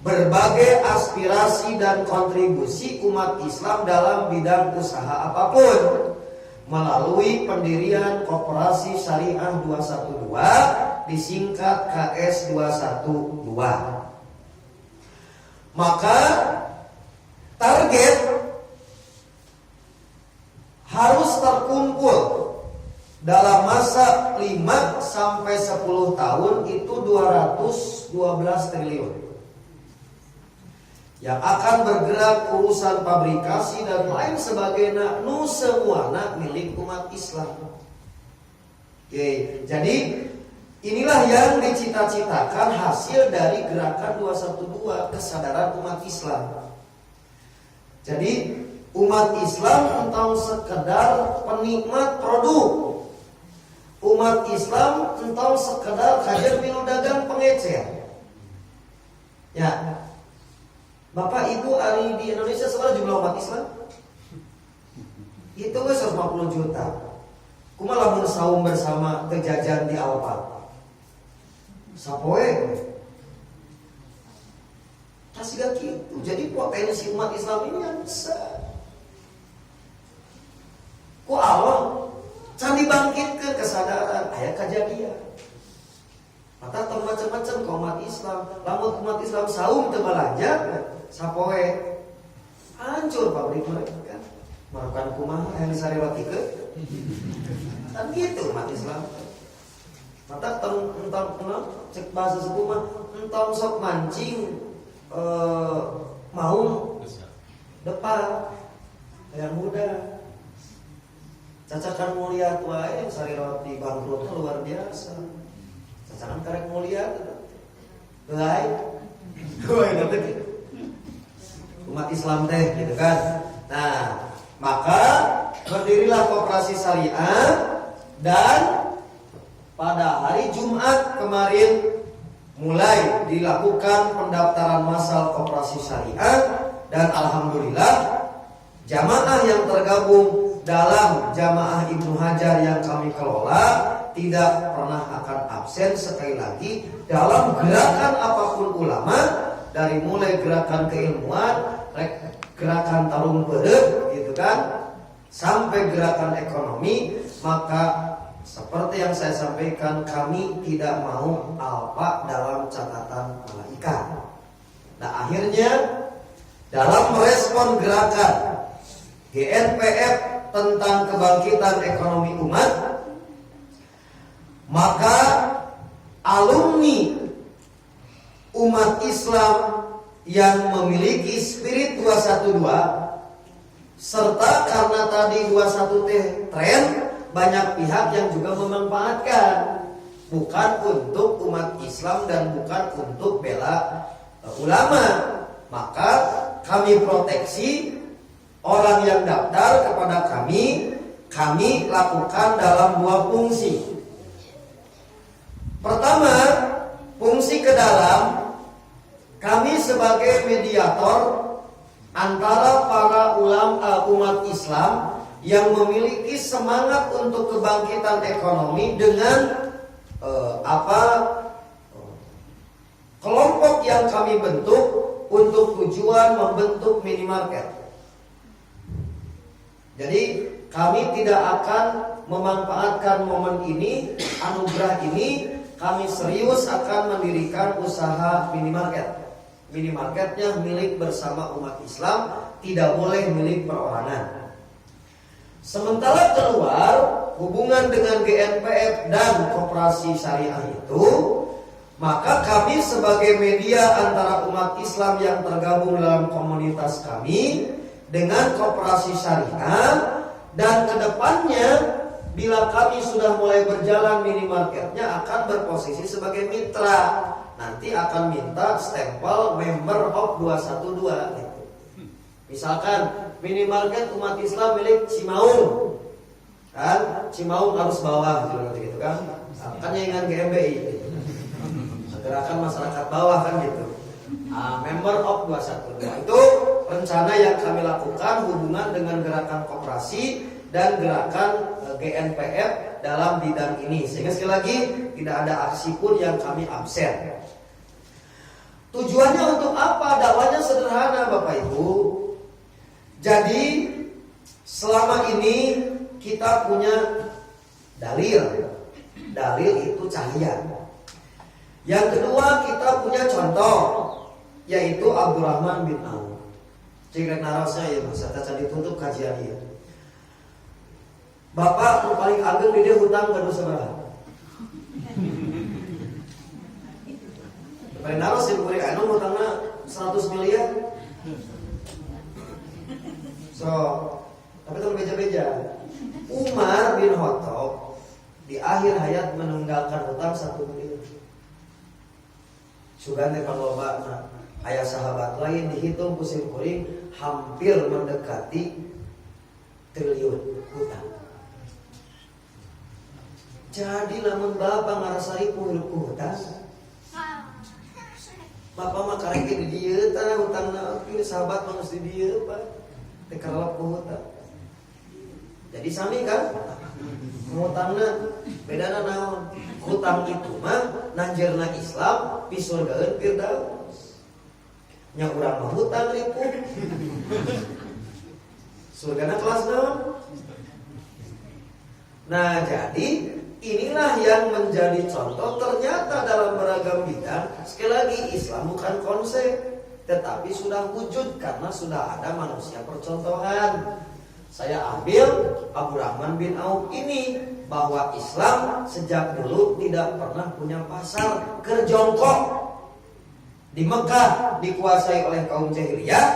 berbagai aspirasi dan kontribusi umat Islam dalam bidang usaha apapun melalui pendirian Koperasi Syariah 212 disingkat KS 212. Maka target harus terkumpul dalam masa 5 sampai 10 tahun itu 212 triliun. Yang akan bergerak urusan pabrikasi dan lain sebagainya, nu semuanya milik umat Islam. Oke, jadi inilah yang dicita-citakan hasil dari gerakan 212, kesadaran umat Islam. Jadi umat Islam entong sekedar penikmat produk. Umat Islam entong sekedar kader milu dagang pengecer. Ya. Bapak Ibu hari di Indonesia sekarang jumlah umat Islam itu 150 juta. Kumaha lamun saum bersama kejajan di Alfa. Sapoe. Tasga kitu. Jadi potensi umat Islam ini yang besar. Ku Allah can dibangkitkeun kesadaran aya kejadian. Mata macam-macam ke umat Islam. Lamun umat Islam saum teu balanja, sapoe hancur pabrik mereka kan. Marukan kumaha yang disariwatikeun. Kan gitu umat Islam. Mata entong cek bahasa sepuh mah entong sok mancing mau depan yang muda. Cacakan mulia wae sari roti bangkrut luar biasa. Cacakan karek mulia lain. Umat Islam teh gitu kan. Nah, maka berdirilah Koperasi Syariah dan pada hari Jumat kemarin mulai dilakukan pendaftaran massal Koperasi Syariah dan alhamdulillah jamaah yang tergabung dalam jamaah Ibnu Hajar yang kami kelola tidak pernah akan absen sekali lagi dalam gerakan apapun ulama, dari mulai gerakan keilmuan, gerakan tarung pedeg gitu kan, sampai gerakan ekonomi. Maka seperti yang saya sampaikan, kami tidak mau alpa dalam catatan malaikat. Nah akhirnya dalam merespon gerakan GNPF tentang kebangkitan ekonomi umat, maka alumni umat Islam yang memiliki spirit 212 serta karena tadi 21 teh tren, banyak pihak yang juga memanfaatkan, bukan untuk umat Islam dan bukan untuk bela ulama. Maka kami proteksi orang yang daftar kepada kami lakukan dalam 2 fungsi. Pertama, fungsi ke dalam, kami sebagai mediator antara para ulama umat Islam yang memiliki semangat untuk kebangkitan ekonomi dengan kelompok yang kami bentuk untuk tujuan membentuk minimarket. Jadi kami tidak akan memanfaatkan momen ini, anugerah ini, kami serius akan mendirikan usaha minimarket. Minimarketnya milik bersama umat Islam, tidak boleh milik perorangan. Sementara keluar hubungan dengan GNPF dan Koperasi Syariah itu, maka kami sebagai media antara umat Islam yang tergabung dalam komunitas kami dengan Koperasi Syariah, dan kedepannya bila kami sudah mulai berjalan minimarketnya akan berposisi sebagai mitra. Nanti akan minta stempel member of 212 gitu. Misalkan minimarket umat Islam milik Cimaung, kan Cimaung harus bawah gitu kan, kan dengan GMBI gitu. Gerakan masyarakat bawah kan gitu. Member of 212 itu rencana yang kami lakukan hubungan dengan gerakan koperasi dan gerakan GNPF dalam bidang ini. Sehingga sekali lagi tidak ada aksi pun yang kami absen. Tujuannya untuk apa? Dakwahnya sederhana Bapak Ibu. Jadi selama ini kita punya dalil. Dalil itu cahaya. Yang kedua kita punya contoh, yaitu Abdurrahman bin Auf. Jika narasnya ya Mas, saya ditutup kajian dia. Bapak nu paling ageng di dia hutang gak dosa berapa? Paling naros di buri anu hutangnya 100 miliar. So, tapi itu beja-beja. Umar bin Khattab di akhir hayat meninggalkan hutang 1 miliar. Sugan teh panglobana aya sahabat lain dihitung kusim kuring hampir mendekati triliun hutang. Jadi lamun bapak ngarasari hirup hutang, bapak mah karek di dieu tah hutangna ieu sahabat mah geus di dieu Pak. Teu karelep ku hutang. Jadi sami kan? Hutangna bedana naon? Hutang itu mah nanjeurna Islam pi surgaeun Firdaus. Nya urang mah hutang ripu. Surgana kelas naon? Nah, jadi inilah yang menjadi contoh ternyata dalam beragam bidang. Sekali lagi Islam bukan konsep, tetapi sudah wujud karena sudah ada manusia percontohan. Saya ambil Abdurrahman bin Auf ini, bahwa Islam sejak dulu tidak pernah punya pasar kerjongkok. Di Mekah dikuasai oleh kaum jahiliyah,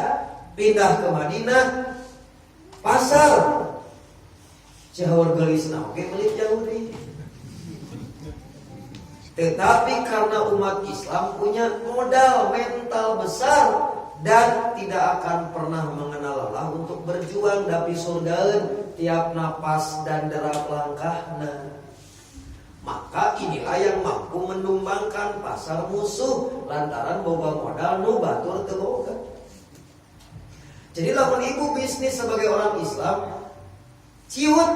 pindah ke Madinah pasar Jahawar gelisna oke milik Yahudi. Tetapi karena umat Islam punya modal mental besar dan tidak akan pernah mengenal lelah untuk berjuang dapi surgaeun tiap napas dan derap langkahna, maka inilah yang mampu menumbangkan pasar musuh lantaran boga modal nu batur teu boga. Jadi lamun ibu bisnis sebagai orang Islam ciut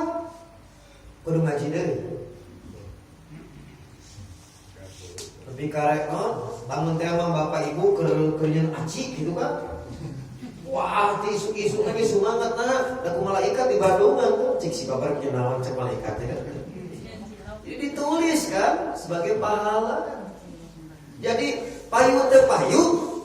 kudu ngaji deui. Tapi karek bangun teh mah bapak ibu keur aci gitu kan. Wah, ti isu-isu lagi semangat nah, da ku malaikat di Bandung kan cik si babar kenalan cek malaikat ya kan. Jadi ditulis kan sebagai pahala. Jadi payu teh payu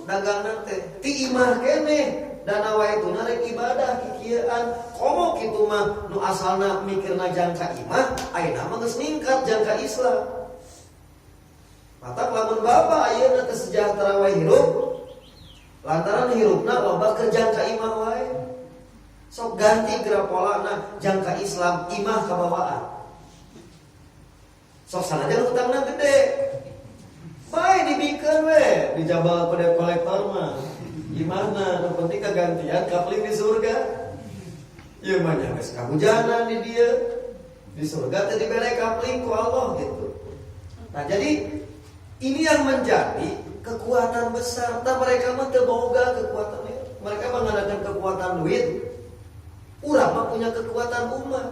dagangan teh ti imah keneh. Dana wae tuna rek ibadah kikieuan. Komo kitu mah nu asalna mikirna jangka imah, ayeuna mah geus ningkat jangka Islam. Mata lamun bapak ayeuna teu sejahtera wae hirup, lantaran hirupna loba ke jangka imah wae. Sok ganti geura polana jangka Islam imah kabawaan. Sok sanajan hutangna gede. Bae dibikeun we, dijabal ku debt kolektor mah. Gimana? Yang penting kegantian kapling di surga. Ieu mah nya geus kahujanan di dieu. Di surga teh dibere kapling ku Allah gitu. Nah, jadi ini yang menjadi kekuatan besar. Nah, mereka mah teu boga kekuatan itu. Mereka mengandalkan kekuatan duit. Urang mah punya kekuatan umat.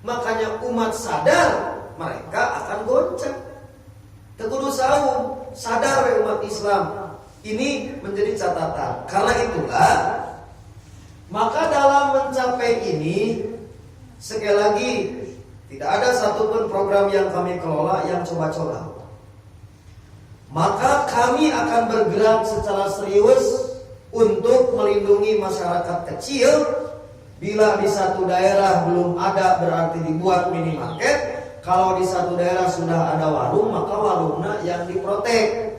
Makanya umat sadar, mereka akan goncang. Teu kudu saum, sadar we umat Islam. Ini menjadi catatan. Karena itulah, maka dalam mencapai ini, sekali lagi, tidak ada satupun program yang kami kelola yang coba-coba. Maka kami akan bergerak secara serius untuk melindungi masyarakat kecil. Bila di satu daerah belum ada, berarti dibuat minimarket. Kalau di satu daerah sudah ada warung, maka warungnya yang diprotek.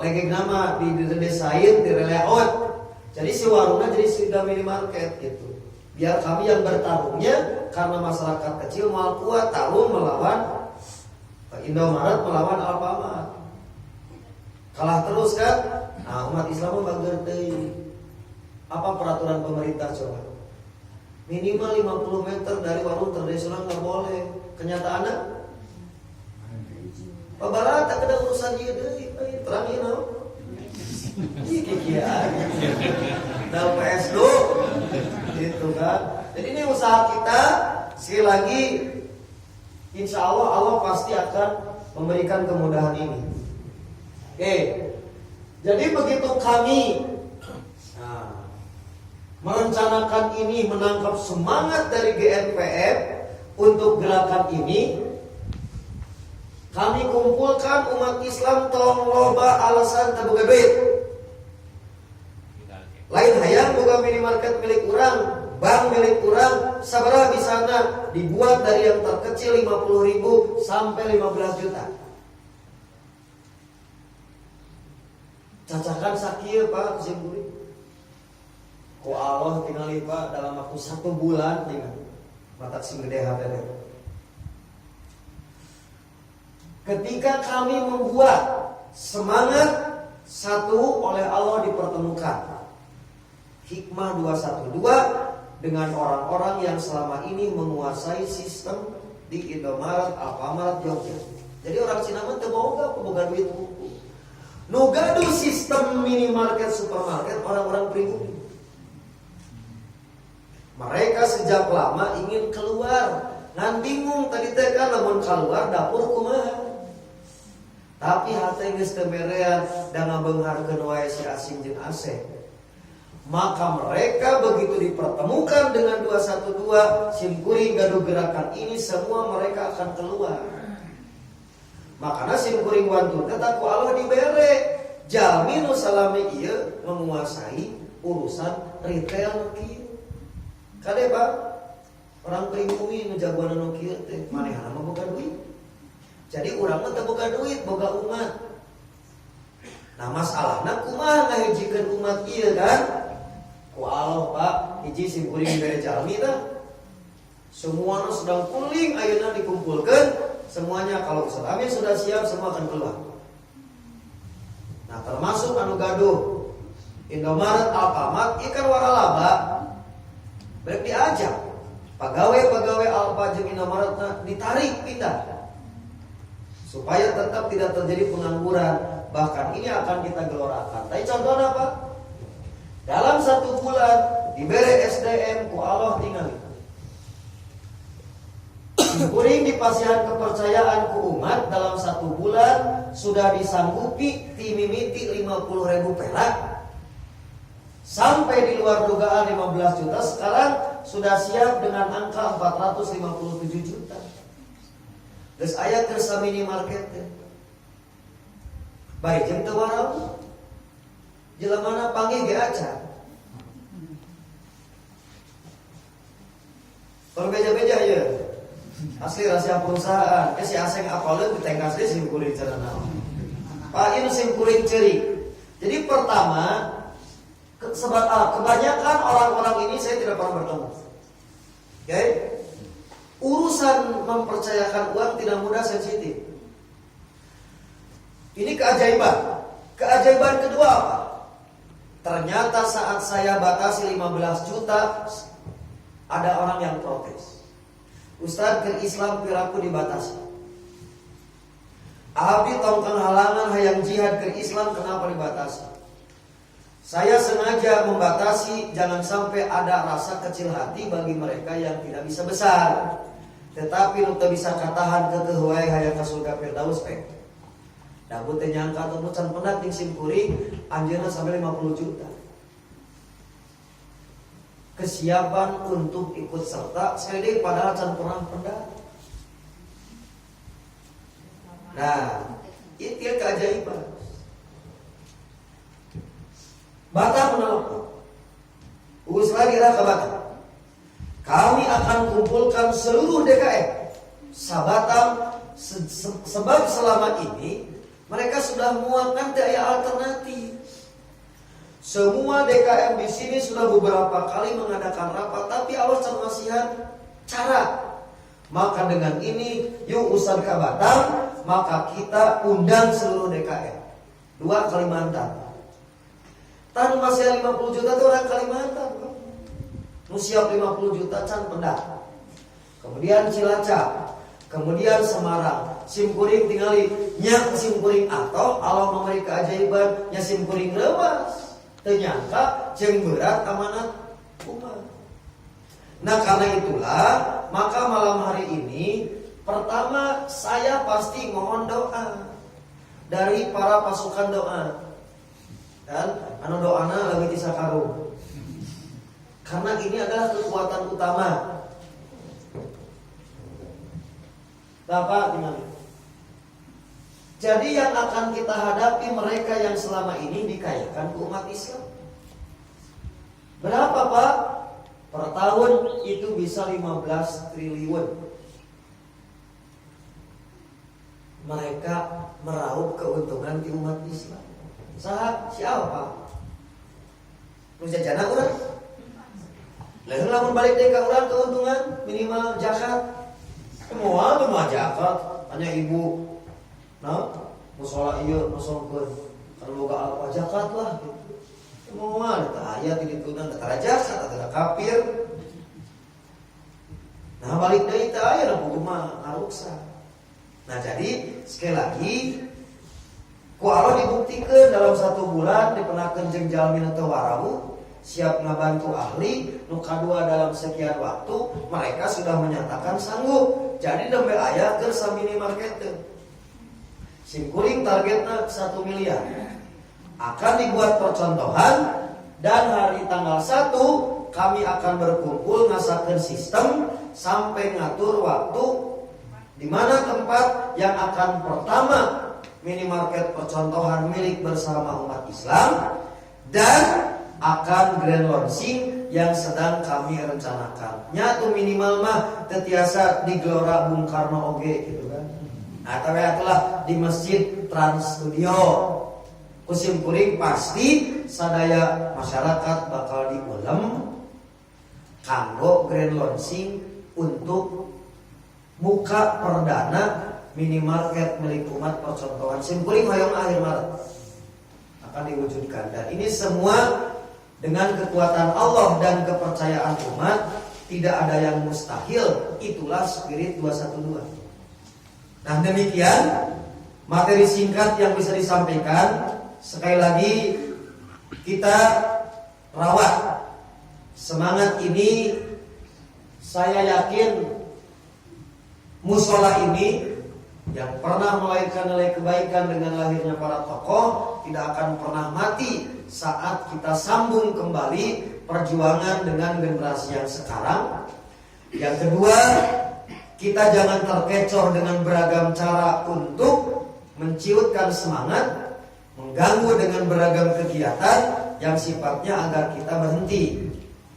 Legeng nama didesain, direlayout. Jadi si warungnya jadi sudah minimarket gitu. Biar kami yang bertarungnya, karena masyarakat kecil mal kuat tarung melawan Indomaret, melawan Alfamart. Kalah terus kan? Nah, umat Islam bager deui. Apa peraturan pemerintah coba? Minimal 50 meter dari warung tradisional nggak boleh. Kenyataannya Babarat tak ada urusan ieu deui, terang ieu naon? Ieu kikieuan. Dal PS dulu. Gitu kan. Jadi ini usaha kita, sekali lagi insya Allah pasti akan memberikan kemudahan ini. Oke. Jadi begitu kami merencanakan ini, menangkap semangat dari GNPF untuk gerakan ini, kami kumpulkan umat Islam tong loba alasan terbuka duit. Lain hayang boga minimarket milik urang, bank milik urang, sabaraha bisana dibuat dari yang terkecil 50.000 sampai 15 juta. Cacakan sakieu Pak kusimkuring. Ku Allah tingali Pak dalam waktu 1 bulan tinggal. Matak sing gede hatene. Ketika kami membuat semangat satu oleh Allah dipertemukan. Hikmah 212 dengan orang-orang yang selama ini menguasai sistem di Indomaret, Alfamart, Jogja. Jadi orang Cina mah teu boga boga duit buku. Nu gaduh sistem minimarket supermarket orang-orang pribumi. Mereka sejak lama ingin keluar, ngan bingung tadi teh kan lamun keluar dapur kumaha. Tapi hate geus teu merean da ngabeungharkeun wae si Asim jeung Asep. Maka mereka begitu dipertemukan dengan 212 simkuring gaduh gerakan ini, semua mereka akan keluar. Makanya simkuring wantun teh ku Allah dibere. Jalmi nu salami ieu menguasai urusan retail kieu. Kade Pak, orang pribumi nu jagoan nu kieu teh manehna mah boga duit. Jadi urang mah teu boga duit, boga umat. Nah masalahna kumaha ngahijikeun umat ieu kan? Ku Allah Pak, hiji simkuring bere jalmi tah. Semuanya sedang kuling ayeuna dikumpulkeun, semuanya kalau Islamnya sudah siap semua akan keluar. Nah termasuk anu gaduh Indomaret, Alfamart, ikan waralaba. Berarti diajak pegawai-pegawai Alfa jeung Indomaret ditarik pindah supaya tetap tidak terjadi pengangguran. Bahkan ini akan kita gelorakan. Tapi contohnya apa? Dalam 1 bulan diberi SDM ku Allah tinggali. Kuring di pasihan kepercayaan ku umat dalam 1 bulan sudah disanggupi timimiti 50.000 perak. Sampai di luar dugaan 15 juta, sekarang sudah siap dengan angka 457 juta. Geus aya kersa minimarket teh. Baik jeung teu warau. Jelemana panggih ge acan. Berbeja-beja ya. Asli rahasia perusahaan. Si Aseng apaleun ditengkas deui simkuring cenah. Pak ieu simkuring ceurik. Jadi pertama kebanyakan orang-orang ini saya tidak pernah bertemu. Oke? Urusan mempercayakan uang tidak mudah, sensitif. Ini keajaiban. Keajaiban kedua apa? Ternyata saat saya batasi 15 juta, ada orang yang protes. Ustaz ke Islam piraku dibatasi. Abi tongkang halangan hayang jihad ke Islam kenapa dibatasi? Saya sengaja membatasi jangan sampai ada rasa kecil hati bagi mereka yang tidak bisa besar. Tetapi nu teu bisa katahan kekeh wae hayang ka surga Firdaus teh. Da teu nyangka teu can pendat jeung simkuring anjeunna sampai 50 juta. Kesiapan untuk ikut serta sekali deui padahal can pernah pendat. Nah, itu keajaiban. Batam menelpon. Ugus lagi lah ke Batam. Kami akan kumpulkan seluruh DKM Sabatam sebab selama ini mereka sudah muatkan daya alternatif. Semua DKM di sini sudah beberapa kali mengadakan rapat, tapi Allah masihan cara. Maka dengan ini, yuk Ustaz ke Batam, maka kita undang seluruh DKM. 2 Kalimantan. Tan masih 50 juta itu orang Kalimantan. Nu siap 50 juta can pendak. Kemudian Cilacap, kemudian Semarang. Simkuring tingali nya simkuring atau Allah memberi keajaiban nya simkuring leuwas. Teu nyangka jeung berat amanat umat. Nah karena itulah maka malam hari ini pertama saya pasti mohon doa dari para pasukan doa. Dan anu doana lagi tisakaru. Karena ini adalah kekuatan utama. Bapak tinggal. Jadi yang akan kita hadapi mereka yang selama ini dikayakan ke umat Islam. Berapa Pak? Per tahun itu bisa 15 triliun. Mereka meraup keuntungan di umat Islam. Siapa? Nu jajana urang. Lalu lamun balik deui ka urang keuntungan minimal zakat. Semua zakat hanya ibu. Nah, musola ieu nosongkeun kalau boga apa zakat lah gitu. Semua eta aya di ditunan tara zakat tara kafir. Nah, balik deui teh aya nu mah ngaruksa. Nah, jadi sekali lagi ku Allah dibuktikan dalam 1 bulan dipenakeun jeung jalmi teu warawu siap ngabantu ahli, nu kadua dalam sekian waktu mereka sudah menyatakan sanggup. Jadi nembe aya keur sa minimarket teh. Simkuring targetna 1 miliar. Akan dibuat percontohan dan hari tanggal 1 kami akan berkumpul ngasakeun sistem sampai ngatur waktu di mana tempat yang akan pertama minimarket percontohan milik bersama umat Islam dan akan grand launching yang sedang kami rencanakan. Nyatu minimal mah tetiasa di Gelora Bung Karno oge gitu kan. Nah, tapi itulah di Masjid Trans Studio. Kusim kuring pasti sadaya masyarakat bakal diulem kanggo grand launching untuk buka perdana minimarket milik umat percontohan simkuring hayong akhir Maret akan diwujudkan. Dan ini semua dengan kekuatan Allah dan kepercayaan umat, tidak ada yang mustahil. Itulah spirit 212. Nah demikian materi singkat yang bisa disampaikan. Sekali lagi kita rawat semangat ini. Saya yakin musola ini yang pernah melahirkan nilai kebaikan dengan lahirnya para tokoh tidak akan pernah mati saat kita sambung kembali perjuangan dengan generasi yang sekarang. Yang kedua, kita jangan terkecoh dengan beragam cara untuk menciutkan semangat, mengganggu dengan beragam kegiatan yang sifatnya agar kita berhenti.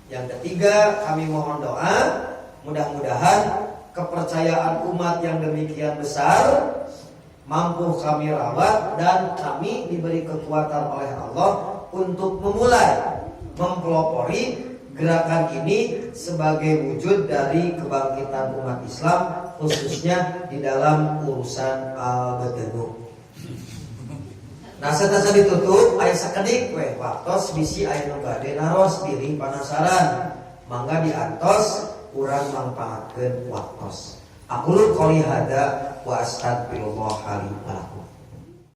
Yang ketiga, kami mohon doa, mudah-mudahan kepercayaan umat yang demikian besar mampu kami rawat dan kami diberi kekuatan oleh Allah untuk memulai mempelopori gerakan ini sebagai wujud dari kebangkitan umat Islam khususnya di dalam urusan al-badanu. Nah setelah ditutup aya sakedik we waktos bisi aya nu bade naros diri panasaran mangga diantos urang mangpaatkeun waktos. Aqulu qouli hada wa astaghfirullah li wa lakum.